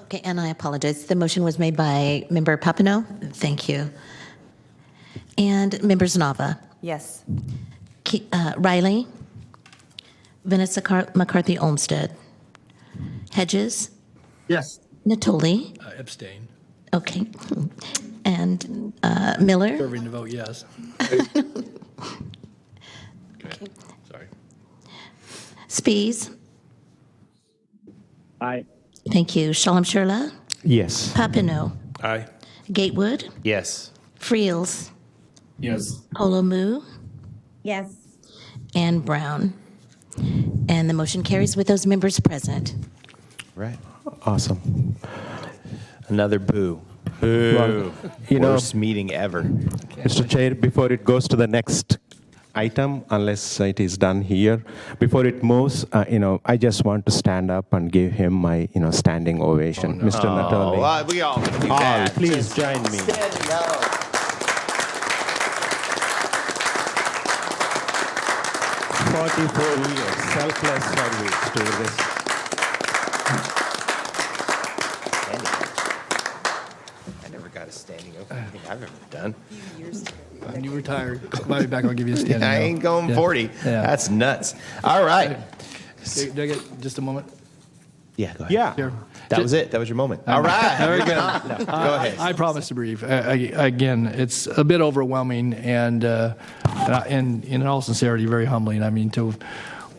S9: Okay, and I apologize. The motion was made by Member Papineau. Thank you. And Members Nava.
S6: Yes.
S9: Riley. Vanessa McCarthy Olmsted. Hedges.
S15: Yes.
S5: I
S9: Natoli.
S5: abstain.
S9: Okay. And Miller.
S5: Serving to vote yes.
S9: Okay.
S5: Sorry.
S9: Spies.
S15: Aye.
S9: Thank you. Shalom Shurla.
S3: Yes.
S9: Papineau.
S7: Aye.
S9: Gatewood.
S1: Yes.
S9: Friels.
S15: Yes.
S9: Olomu.
S29: Yes.
S9: And Brown. And the motion carries with those members present.
S1: Right.
S3: Awesome.
S1: Another boo.
S3: Boo.
S1: Well, worst meeting ever.
S3: Mr. Chair, before it goes to the next item, unless it is done here, before it moves, I just want to stand up and give him my, standing ovation. Mr. Natoli.
S1: Well, we all can do that.
S3: Please join me.
S1: Standing up.
S3: 44 years, selfless service to this.
S1: I never got a standing opening I've ever done.
S5: When you retire, call me back. I'll give you a standing.
S1: I ain't going
S5: Yeah.
S1: 40.
S5: Yeah.
S1: That's nuts. All right.
S5: Did I get just a moment?
S1: Yeah, go ahead.
S3: Yeah.
S5: Here.
S1: That was it. That was your moment. All right.
S5: Very good.
S1: No, go ahead.
S5: I promise to brief. Again, it's a bit overwhelming, and in all sincerity, very humbling. I mean, to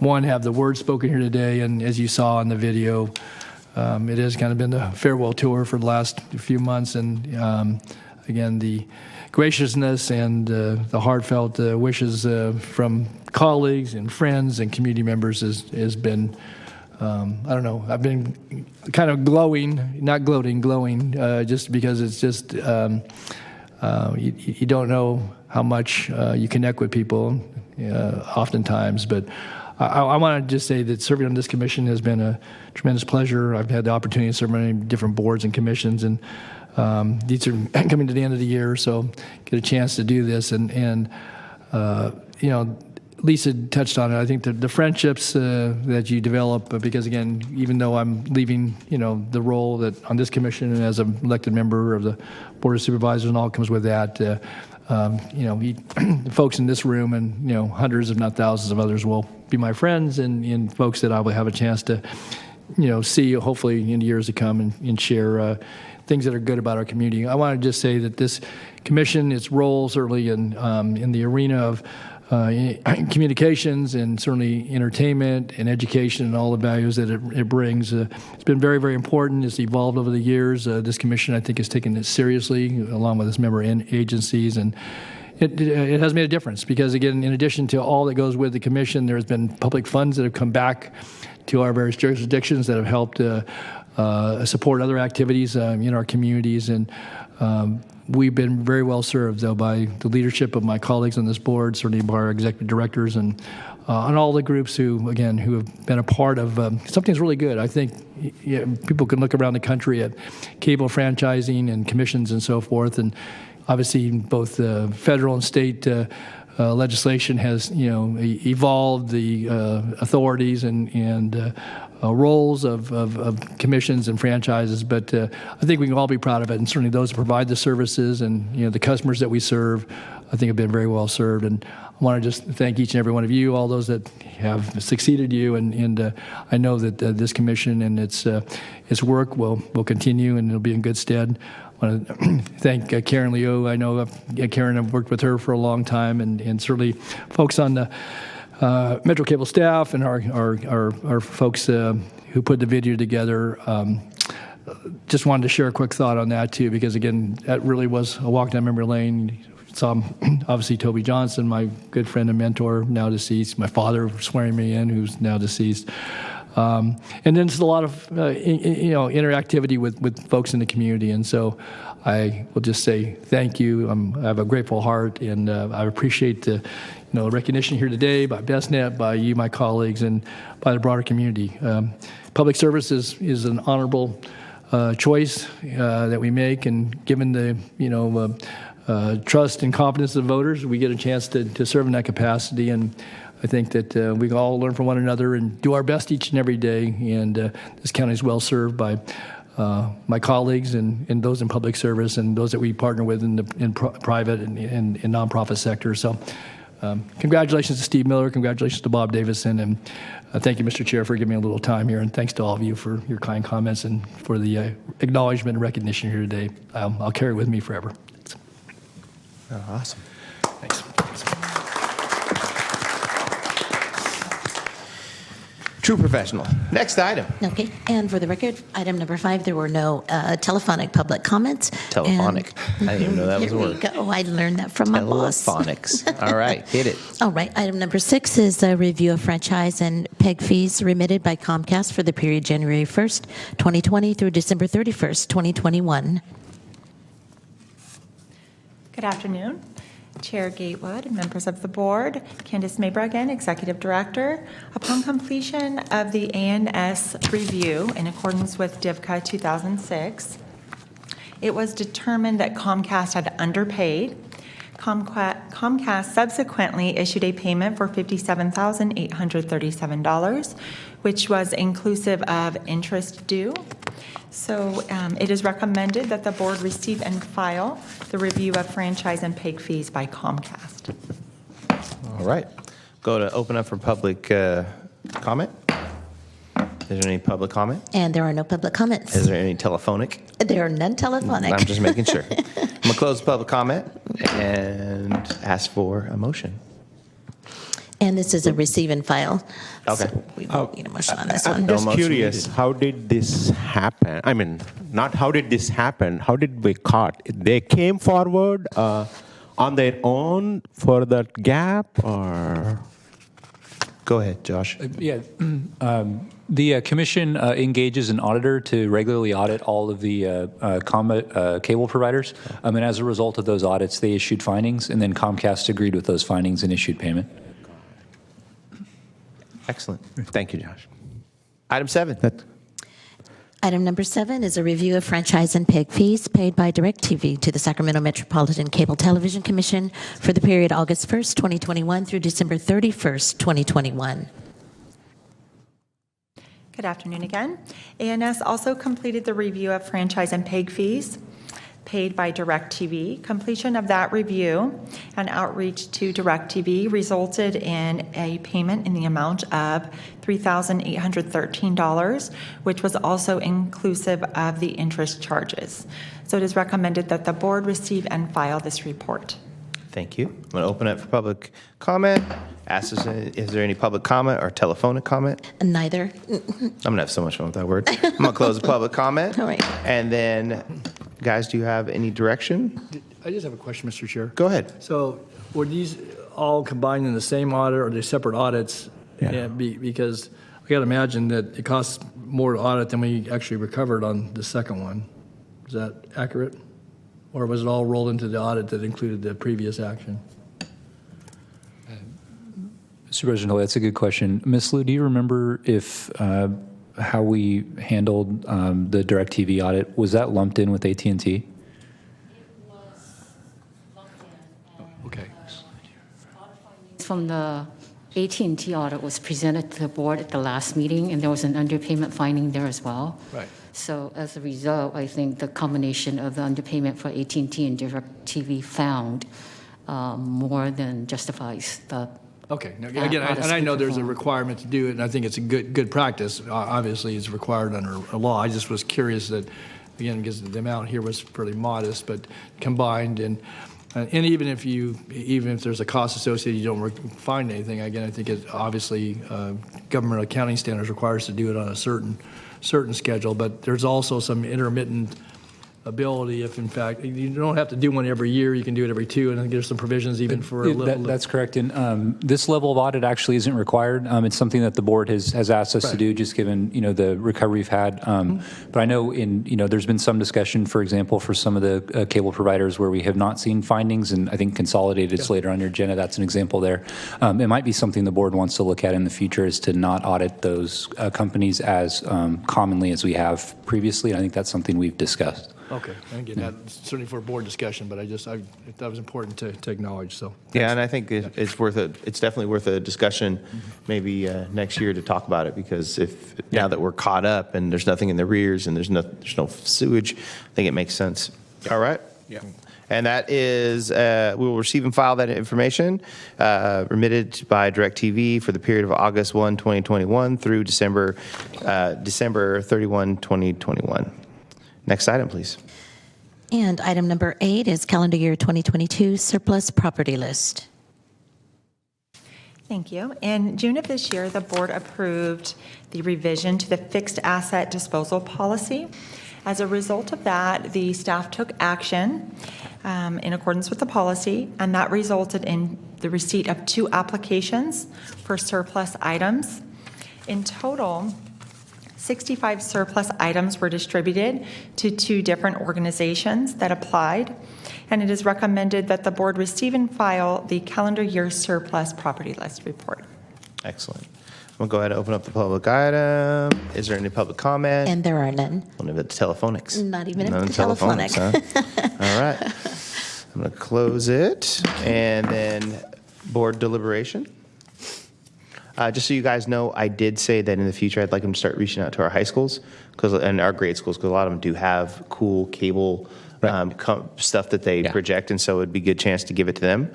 S5: have the words spoken here today, and as you saw in the video, it has kind of been the farewell tour for the last few months, and again, the graciousness and the heartfelt wishes from colleagues and friends and community members has been. I don't know. I've been kind of glowing, not gloating, glowing, just because it's just you don't know how much you connect with people oftentimes. But I want to just say that serving on this commission has been a tremendous pleasure. I've had the opportunity to serve on many different boards and commissions, and these are coming to the end of the year, so get a chance to do this. And Lisa touched on it. I think the friendships that you develop, because again, even though I'm leaving, the role that on this commission and as an elected member of the Board of Supervisors and all comes with that, the folks in this room and, hundreds if not thousands of others will be my friends and folks that I will have a chance to, see hopefully in years to come and share things that are good about our community. I want to just say that this commission, its role certainly in the arena of communications and certainly entertainment and education and all the values that it brings. It's been very, very important. It's evolved over the years. This commission, I think, has taken it seriously, along with its member agencies, and it has made a difference because, again, in addition to all that goes with the commission, there's been public funds that have come back to our various jurisdictions that have helped support other activities in our communities, and we've been very well served, though, by the leadership of my colleagues on this board, certainly by our executive directors and on all the groups who have been a part of something that's really good. I think people can look around the country at cable franchising and commissions and so forth, and obviously both federal and state legislation has evolved the authorities and roles of commissions and franchises, but I think we can all be proud of it, and certainly those who provide the services and the customers that we serve, I think have been very well served. And I want to just thank each and every one of you, all those that have succeeded you, and I know that this commission and its work will continue and it'll be in good stead. I want to thank Karen Leo. I know Karen, I've worked with her for a long time, and certainly folks on the Metro Cable staff and our folks who put the video together. Just wanted to share a quick thought on that too, because again, that really was a walk down memory lane. Saw obviously Toby Johnson, my good friend and mentor, now deceased. My father swearing me in, who's now deceased. And then just a lot of interactivity with folks in the community, and so I will just say thank you. I have a grateful heart, and I appreciate the recognition here today by BestNet, by you, my colleagues, and by the broader community. Public service is an honorable choice that we make, and given the trust and confidence of voters, we get a chance to serve in that capacity. And I think that we can all learn from one another and do our best each and every day. And this county is well served by my colleagues and those in public service and those that we partner with in private and nonprofit sector. So congratulations to Steve Miller, congratulations to Bob Davison, and thank you, Mr. Chair, for giving me a little time here, and thanks to all of you for your kind comments and for the acknowledgement and recognition here today. I'll carry it with me forever.
S1: Oh, awesome.
S5: Thanks.
S1: True professional. Next item.
S9: Okay, and for the record, item number 5, there were no telephonic public comments.
S1: Telephonic. I didn't even know that was a word.
S9: Here we go. I learned that from my boss.
S1: Telephonics. All right, hit it.
S9: All right, item number 6 is a review of franchise and PEG fees remitted by Comcast for the period January 1st, 2020 through December 31st, 2021.
S16: Good afternoon, Chair Gatewood and members of the board. Candace Maybruggen, Executive Director. Upon completion of the ANS review in accordance with DIVCA 2006, it was determined that Comcast had underpaid. Comcast subsequently issued a payment for $57,837, which was inclusive of interest due. So it is recommended that the board receive and file the review of franchise and PEG fees by Comcast.
S1: All right. Go to open up for public comment. Is there any public comment?
S9: And there are no public comments.
S1: Is there any telephonic?
S9: There are none telephonic.
S1: I'm just making sure. I'm going to close the public comment and ask for a motion.
S9: And this is a receive and file.
S1: Okay.
S9: So we won't need a motion on this
S3: I'm
S9: one.
S3: just
S1: No motion
S3: curious,
S1: needed.
S3: how did this happen? I mean, not how did this happen, how did we caught? They came forward on their own for that gap, or?
S1: Go ahead, Josh.
S17: The commission engages an auditor to regularly audit all of the cable providers. And as a result of those audits, they issued findings, and then Comcast agreed with those findings and issued payment.
S1: Excellent.
S3: Thank you, Josh.
S1: Item 7.
S9: Item number 7 is a review of franchise and PEG fees paid by DirecTV to the Sacramento Metropolitan Cable Television Commission for the period August 1st, 2021 through December 31st, 2021.
S16: Good afternoon again. ANS also completed the review of franchise and PEG fees paid by DirecTV. Completion of that review and outreach to DirecTV resulted in a payment in the amount of $3,813, which was also inclusive of the interest charges. So it is recommended that the board receive and file this report.
S1: Thank you. I'm going to open it for public comment. Ask us, is there any public comment or telephonic comment?
S9: Neither.
S1: I'm going to have so much fun with that word. I'm going to close the public comment.
S9: All right.
S1: And then, guys, do you have any direction?
S5: I just have a question, Mr. Chair.
S1: Go ahead.
S5: So were these all combined in the same audit, or are they separate audits?
S3: Yeah.
S5: Because I got to imagine that it costs more to audit than we actually recovered on the second one. Is that accurate? Or was it all rolled into the audit that included the previous action?
S17: Supervisor Tolley, that's a good question. Ms. Liu, do you remember if how we handled the DirecTV audit? Was that lumped in with AT&T?
S5: Okay.
S8: From the AT&T audit was presented to the board at the last meeting, and there was an underpayment finding there as well.
S5: Right.
S8: So as a result, I think the combination of the underpayment for AT&T and DirecTV found more than justifies the.
S5: Okay. Now, again, I know there's a requirement to do it, and I think it's a good practice. Obviously, it's required under a law. I just was curious that, again, because the amount here was pretty modest, but combined and even if there's a cost associated, you don't find anything. Again, I think it obviously government accounting standards require us to do it on a certain schedule, but there's also some intermittent ability if, in fact, you don't have to do one every year. You can do it every 2, and I think there's some provisions even for a little.
S17: That's correct. And this level of audit actually isn't required. It's something that the board has asked us to do, just given the recovery we've had. But I know there's been some discussion, for example, for some of the cable providers where we have not seen findings, and I think Consolidated's later on your agenda. That's an example there. It might be something the board wants to look at in the future, is to not audit those companies as commonly as we have previously. And I think that's something we've discussed.
S5: Okay. And again, that's certainly for a board discussion, but I that was important to acknowledge. So
S1: yeah, and I think it's definitely worth a discussion, maybe next year to talk about it, because now that we're caught up and there's nothing in the rears and there's no sewage, I think it makes sense. All right.
S7: Yeah.
S1: And that is, we will receive and file that information remitted by DirecTV for the period of August 1, 2021 through December 31, 2021. Next item, please.
S9: And item number 8 is calendar year 2022 surplus property list.
S16: Thank you. In June of this year, the board approved the revision to the fixed asset disposal policy. As a result of that, the staff took action in accordance with the policy, and that resulted in the receipt of 2 applications for surplus items. In total, 65 surplus items were distributed to 2 different organizations that applied, and it is recommended that the board receive and file the calendar year surplus property list report.
S1: Excellent. We'll go ahead and open up the public item. Is there any public comment?
S9: And there are none.
S1: One of the telephonics.
S9: Not even
S1: None
S9: at the telephonic.
S1: Huh? All right. I'm going to close it. And then board deliberation. Just so you guys know, I did say that in the future I'd like them to start reaching out to our high schools and our grade schools, because a lot of them do have cool cable stuff that they project, and so it would be a good chance to give it to them.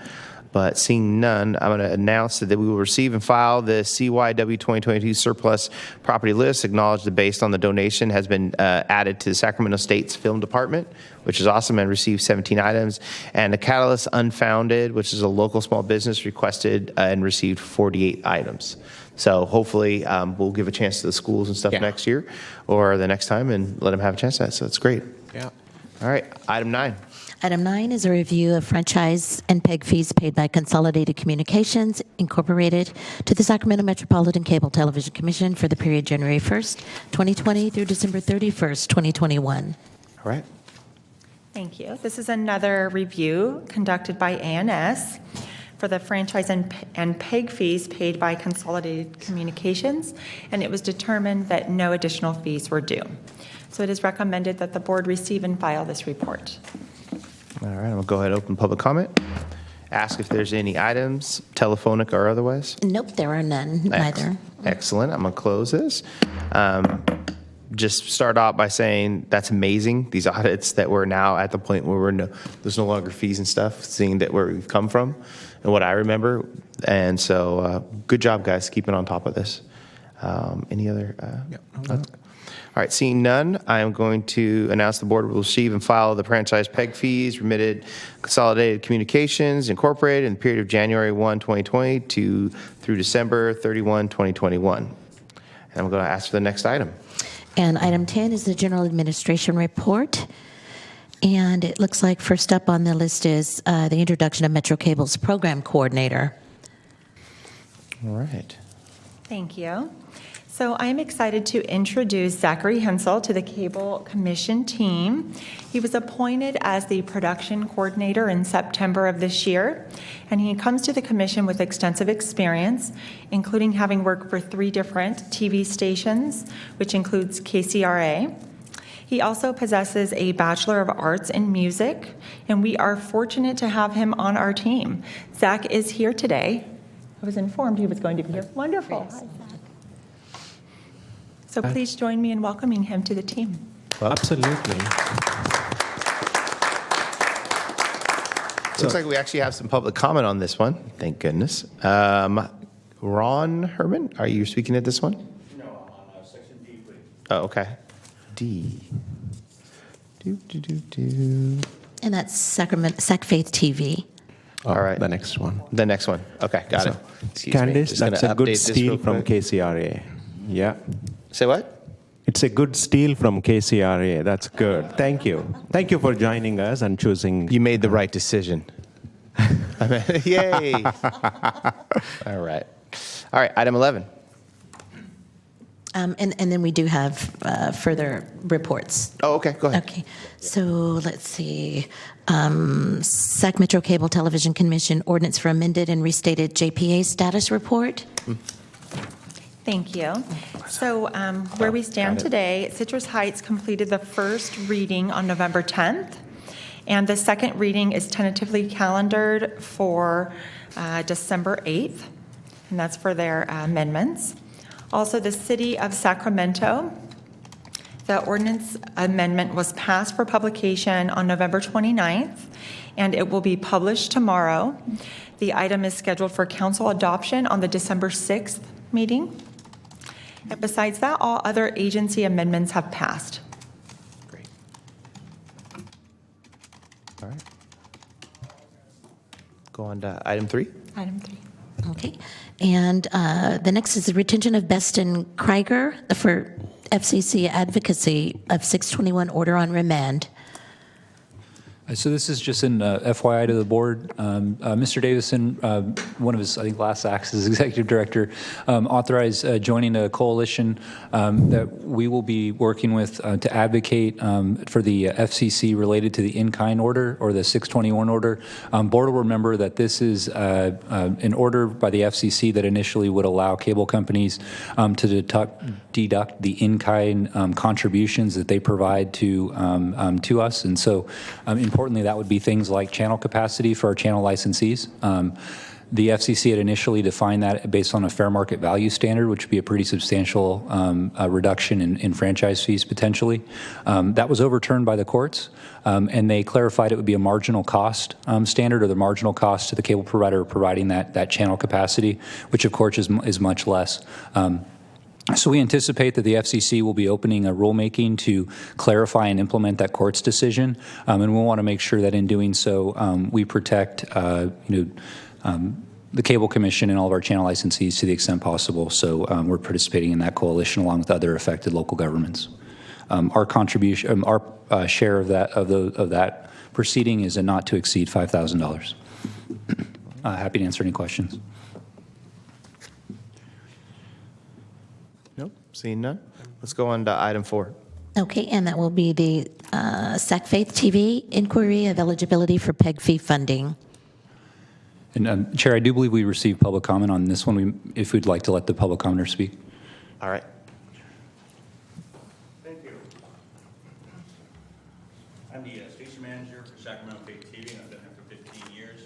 S1: But seeing none, I'm going to announce that we will receive and file the CYW 2022 surplus property list. Acknowledge that based on the donation has been added to the Sacramento State's Film Department, which is awesome, and received 17 items. And the Catalyst Unfounded, which is a local small business, requested and received 48 items. So hopefully we'll give a chance to the schools and stuff next year or the next time and let them have a chance at that. So it's great.
S7: Yeah.
S1: All right, item 9.
S9: Item 9 is a review of franchise and PEG fees paid by Consolidated Communications, Incorporated, to the Sacramento Metropolitan Cable Television Commission for the period January 1st, 2020 through December 31st, 2021.
S1: All right.
S16: Thank you. This is another review conducted by ANS for the franchise and PEG fees paid by Consolidated Communications, and it was determined that no additional fees were due. So it is recommended that the board receive and file this report.
S1: All right, I'm going to go ahead and open public comment. Ask if there's any items, telephonic or otherwise.
S9: Nope, there are none, neither.
S1: Excellent. I'm going to close this. Just start out by saying that's amazing, these audits that we're now at the point where there's no longer fees and stuff, seeing that where we've come from and what I remember. And so good job, guys, keeping on top of this. Any other? All right, seeing none, I am going to announce the board will receive and file the franchise PEG fees remitted Consolidated Communications, Incorporated, in the period of January 1, 2020 through December 31, 2021. And I'm going to ask for the next item.
S9: And item 10 is the General Administration Report. And it looks like first up on the list is the introduction of Metro Cable's Program Coordinator.
S1: All right.
S16: Thank you. So I'm excited to introduce Zachary Hensel to the Cable Commission team. He was appointed as the production coordinator in September of this year, and he comes to the commission with extensive experience, including having worked for 3 different TV stations, which includes KCRA. He also possesses a Bachelor of Arts in Music, and we are fortunate to have him on our team. Zach is here today. I was informed he was going to be here. Wonderful. Hi, Zach. So please join me in welcoming him to the team.
S3: Absolutely.
S1: Looks like we actually have some public comment on this one. Thank goodness. Ron Herman, are you speaking at this one?
S10: No, I'm on section D, please.
S1: Oh, okay. D.
S9: And that's Sacramento, Sac Faith TV.
S1: All right.
S3: The next one.
S1: The next one. Okay, got it. Excuse me.
S3: Candice,
S1: Just gonna
S3: that's a
S1: update
S3: good
S1: this
S3: steal
S1: real
S3: from
S1: quick.
S3: KCRA. Yeah.
S1: Say what?
S3: It's a good steal from KCRA. That's good. Thank you. Thank you for joining us and choosing.
S1: You made the right decision. Yay. All right. All right, item 11.
S9: And then we do have further reports.
S1: Oh, okay, go ahead.
S9: Okay, so let's see. Sac Metro Cable Television Commission ordinance for amended and restated JPA status report.
S16: Thank you. So where we stand today, Citrus Heights completed the first reading on November 10th, and the second reading is tentatively calendared for December 8th, and that's for their amendments. Also, the City of Sacramento, the ordinance amendment was passed for publication on November 29th, and it will be published tomorrow. The item is scheduled for council adoption on the December 6th meeting. And besides that, all other agency amendments have passed.
S1: Great. All right. Go on to item 3.
S16: Item 3.
S9: Okay, and the next is the retention of Beston Krieger for FCC advocacy of 621 order on remand.
S17: So this is just an FYI to the board. Mr. Davison, one of his, I think, last acts as executive director, authorized joining a coalition that we will be working with to advocate for the FCC related to the in-kind order or the 621 order. Board will remember that this is an order by the FCC that initially would allow cable companies to deduct the in-kind contributions that they provide to us, and so importantly, that would be things like channel capacity for our channel licensees. The FCC had initially defined that based on a fair market value standard, which would be a pretty substantial reduction in franchise fees potentially. That was overturned by the courts, and they clarified it would be a marginal cost standard, or the marginal cost to the cable provider providing that channel capacity, which of course is much less. So we anticipate that the FCC will be opening a rulemaking to clarify and implement that court's decision, and we want to make sure that in doing so, we protect, the Cable Commission and all of our channel licensees to the extent possible. So we're participating in that coalition along with other affected local governments. Our contribution, our share of that proceeding is a not to exceed $5,000. Happy to answer any questions.
S1: Seeing none, let's go on to item 4.
S9: Okay, and that will be the Sac Faith TV inquiry of eligibility for PEG fee funding.
S17: And Chair, I do believe we received public comment on this one. If we'd like to let the public commenter speak.
S1: All right.
S10: Thank you. I'm the station manager for Sacramento Faith TV, and I've been there for 15 years.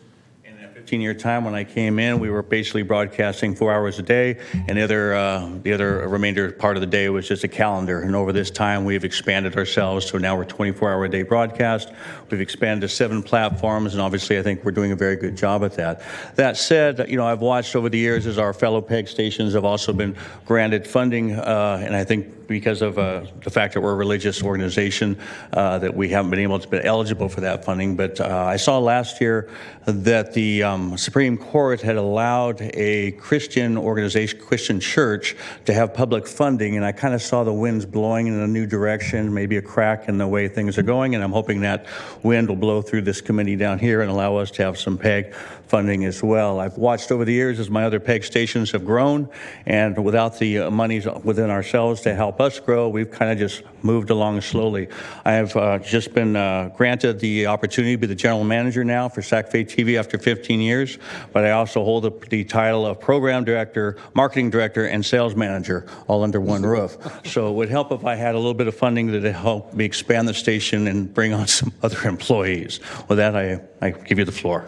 S10: And in that 15-year time, when I came in, we were basically broadcasting 4 hours a day, and the other remainder part of the day was just a calendar. And over this time, we've expanded ourselves, so now we're 24-hour-a-day broadcast. We've expanded to 7 platforms, and obviously, I think we're doing a very good job at that. That said, I've watched over the years as our fellow PEG stations have also been granted funding, and I think because of the fact that we're a religious organization, that we haven't been able to be eligible for that funding. But I saw last year that the Supreme Court had allowed a Christian organization, Christian church, to have public funding, and I kind of saw the winds blowing in a new direction, maybe a crack in the way things are going, and I'm hoping that wind will blow through this committee down here and allow us to have some PEG funding as well. I've watched over the years as my other PEG stations have grown, and without the monies within ourselves to help us grow, we've kind of just moved along slowly. I have just been granted the opportunity to be the general manager now for SacFay TV after 15 years, but I also hold the title of program director, marketing director, and sales manager all under one roof. So it would help if I had a little bit of funding to help me expand the station and bring on some other employees. With that, I give you the floor.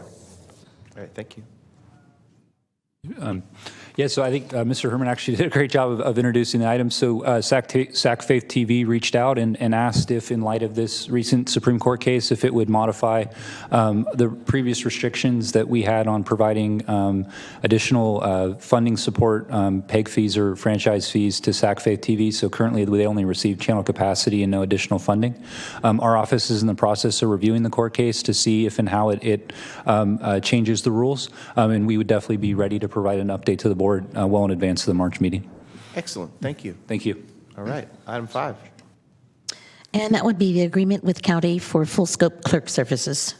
S1: All right, thank you.
S17: Yeah, so I think Mr. Herman actually did a great job of introducing the item. So Sac Faith TV reached out and asked if, in light of this recent Supreme Court case, if it would modify the previous restrictions that we had on providing additional funding support, PEG fees or franchise fees to Sac Faith TV. So currently they only receive channel capacity and no additional funding. Our office is in the process of reviewing the court case to see if and how it changes the rules. And we would definitely be ready to provide an update to the board well in advance of the March meeting.
S1: Excellent. Thank you.
S17: Thank you.
S1: All right. Item 5.
S9: And that would be the agreement with county for full scope clerk services.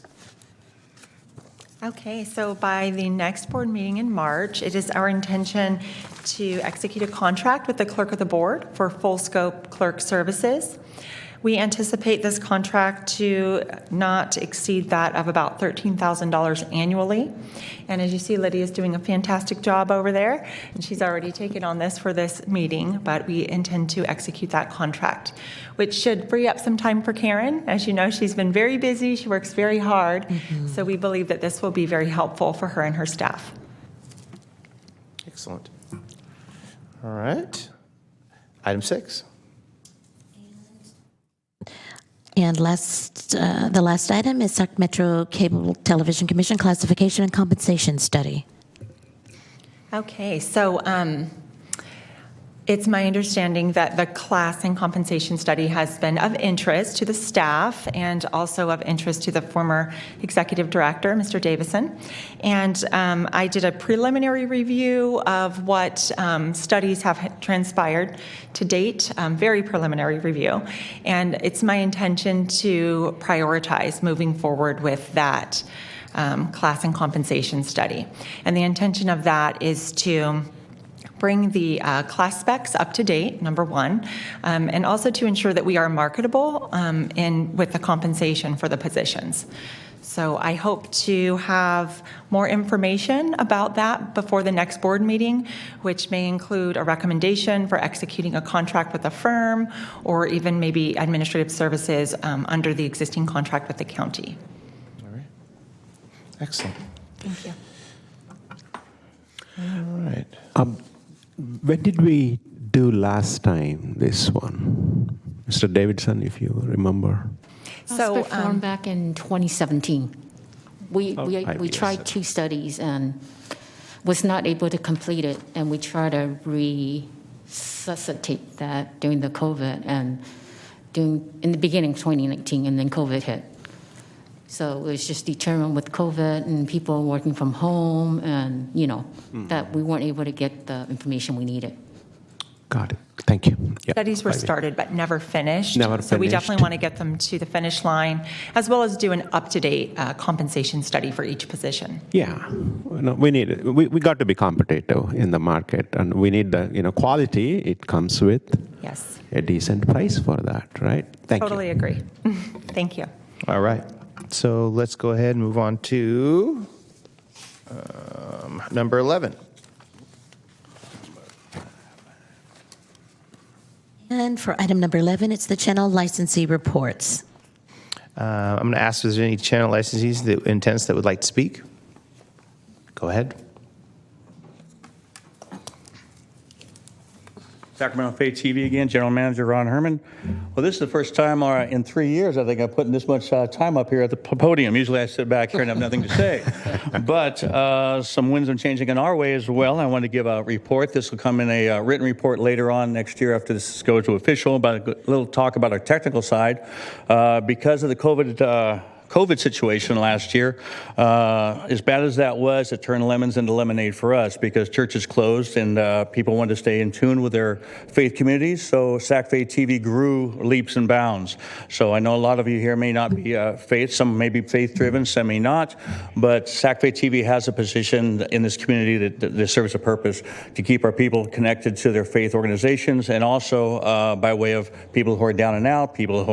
S16: Okay, so by the next board meeting in March, it is our intention to execute a contract with the clerk of the board for full scope clerk services. We anticipate this contract to not exceed that of about $13,000 annually. And as you see, Lydia is doing a fantastic job over there, and she's already taken on this for this meeting, but we intend to execute that contract, which should free up some time for Karen. As you know, she's been very busy. She works very hard. So we believe that this will be very helpful for her and her staff.
S1: Excellent. All right. Item 6.
S9: And the last item is Sacramento Cable Television Commission Classification and Compensation Study.
S16: Okay, so it's my understanding that the class and compensation study has been of interest to the staff and also of interest to the former executive director, Mr. Davison. And I did a preliminary review of what studies have transpired to date, very preliminary review. And it's my intention to prioritize moving forward with that class and compensation study. And the intention of that is to bring the class specs up to date, number one, and also to ensure that we are marketable with the compensation for the positions. So I hope to have more information about that before the next board meeting, which may include a recommendation for executing a contract with a firm or even maybe administrative services under the existing contract with the county.
S1: All right. Excellent.
S16: Thank you.
S1: All right.
S3: When did we do last time this one? Mr. Davidson, if you remember.
S8: So performed back in 2017. We tried 2 studies and was not able to complete it, and we tried to resuscitate that during the COVID and in the beginning of 2019, and then COVID hit. So it was just determined with COVID and people working from home and, that we weren't able to get the information we needed.
S3: Got it. Thank you. Yep.
S16: Studies were started but never finished.
S3: Never
S16: So we
S3: finished.
S16: definitely want to get them to the finish line, as well as do an up-to-date compensation study for each position.
S3: Yeah, we need it. We got to be competitive in the market, and we need the quality. It comes with
S16: Yes.
S3: a decent price for that, right? Thank
S16: Totally
S3: you.
S16: agree. Thank you.
S1: All right. So let's go ahead and move on to number 11.
S9: And for item number 11, it's the channel licensee reports.
S1: I'm going to ask if there's any channel licensees that would like to speak. Go ahead.
S10: Sacramento Faith TV again, General Manager Ron Herman. Well, this is the first time in 3 years I think I've put this much time up here at the podium. Usually I sit back here and have nothing to say. But some winds are changing in our way as well. I want to give a report. This will come in a written report later on next year after this goes to official, about a little talk about our technical side. Because of the COVID situation last year, as bad as that was, it turned lemons into lemonade for us because churches closed and people wanted to stay in tune with their faith communities. So Sac Faith TV grew leaps and bounds. So I know a lot of you here may not be faith, some may be faith driven, some may not, but Sac Faith TV has a position in this community that serves a purpose to keep our people connected to their faith organizations, and also by way of people who are down and out, people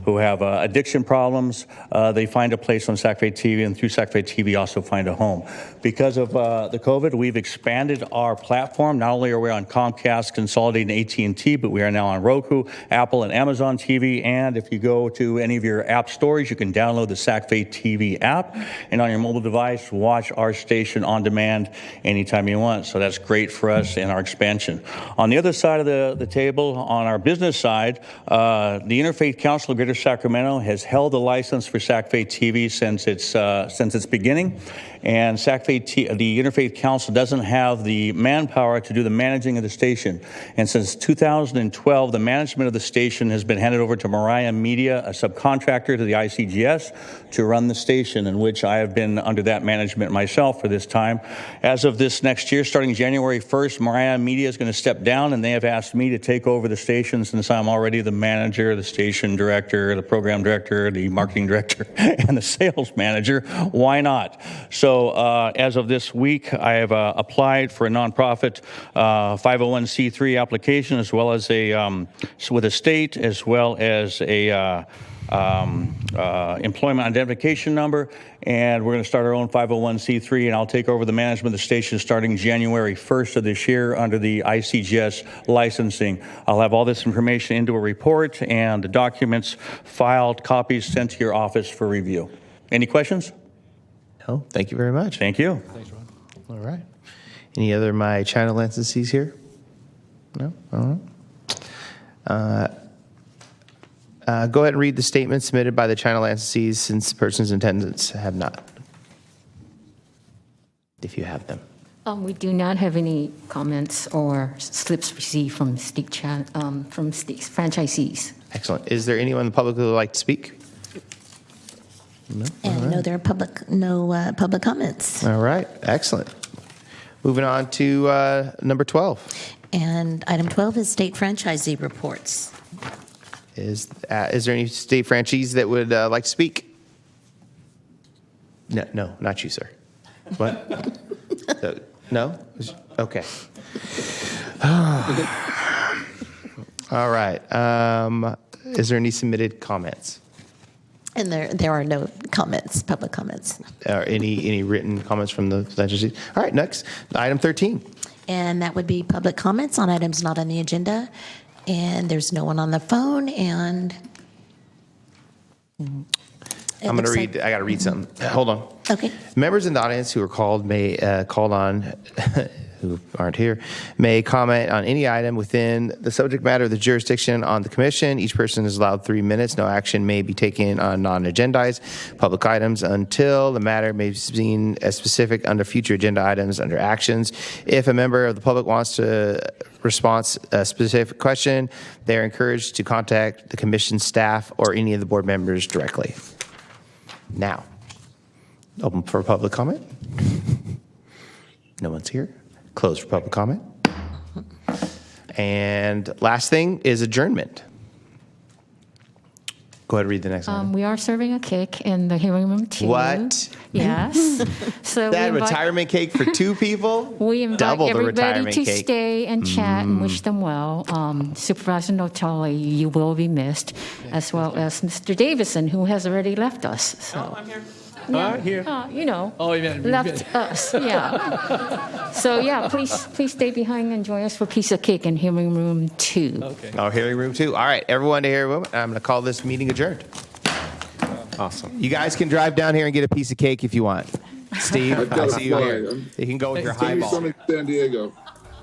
S10: who have addiction problems. They find a place on Sac Faith TV, and through Sac Faith TV also find a home. Because of the COVID, we've expanded our platform. Not only are we on Comcast, Consolidated, and AT&T, but we are now on Roku, Apple, and Amazon TV. And if you go to any of your app stores, you can download the Sac Faith TV app, and on your mobile device, watch our station on demand anytime you want. So that's great for us in our expansion. On the other side of the table, on our business side, the Interfaith Council of Greater Sacramento has held the license for Sac Faith TV since its beginning. And the Interfaith Council doesn't have the manpower to do the managing of the station. And since 2012, the management of the station has been handed over to Mariah Media, a subcontractor to the ICGS, to run the station, in which I have been under that management myself for this time. As of this next year, starting January 1st, Mariah Media is going to step down, and they have asked me to take over the station since I'm already the manager, the station director, the program director, the marketing director, and the sales manager. Why not? So as of this week, I have applied for a nonprofit 501c3 application, as well as with a state, as well as a employment identification number, and we're going to start our own 501c3, and I'll take over the management of the station starting January 1st of this year under the ICGS licensing. I'll have all this information into a report and the documents filed, copies sent to your office for review. Any questions?
S1: No, thank you very much.
S10: Thank you.
S5: Thanks, Ron.
S1: All right. Any other my channel licensees here? No? All right. Go ahead and read the statement submitted by the China licensees since persons in attendance have not, if you have them.
S8: We do not have any comments or slips received from franchisees.
S1: Excellent. Is there anyone in the public who would like to speak? No?
S9: And no, there are no public comments.
S1: All right. Excellent. Moving on to number 12.
S9: And item 12 is state franchisee reports.
S1: Is there any state franchise that would like to speak? No, not you, sir. What? No? Okay. All right. Is there any submitted comments?
S9: And there are no comments, public comments.
S1: Any written comments from the franchisees? All right, next, item 13.
S9: And that would be public comments on items not on the agenda. And there's no one on the phone, and
S1: I'm going to read. I got to read something. Hold on.
S9: Okay.
S1: Members in the audience who are called on, who aren't here, may comment on any item within the subject matter of the jurisdiction on the commission. Each person is allowed 3 minutes. No action may be taken on non-agendized public items until the matter may be seen as specific under future agenda items under actions. If a member of the public wants to respond a specific question, they are encouraged to contact the commission staff or any of the board members directly. Now, open for public comment. No one's here. Closed for public comment. And last thing is adjournment. Go ahead and read the next one.
S8: We are serving a cake in the hearing room 2.
S1: What?
S8: Yes. So
S1: That
S8: we invite,
S1: retirement cake for 2 people?
S8: we invite
S1: Double the
S8: everybody
S1: retirement
S8: to
S1: cake.
S8: stay and chat and wish them well. Supervisor Notoli, you will be missed, as well as Mr. Davison, who has already left us. So.
S10: I'm here.
S8: Yeah,
S10: Here.
S8: left us, yeah. So, yeah, please stay behind and join us for Piece of Cake in hearing room 2.
S5: Okay.
S1: Oh, hearing room 2. All right, everyone to hearing room. I'm going to call this meeting adjourned. Awesome. You guys can drive down here and get a piece of cake if you want. Steve,
S2: I've got
S1: I
S2: a
S1: see you
S2: fly.
S1: here. You can go with your
S2: Send me
S1: highball.
S2: some in San Diego.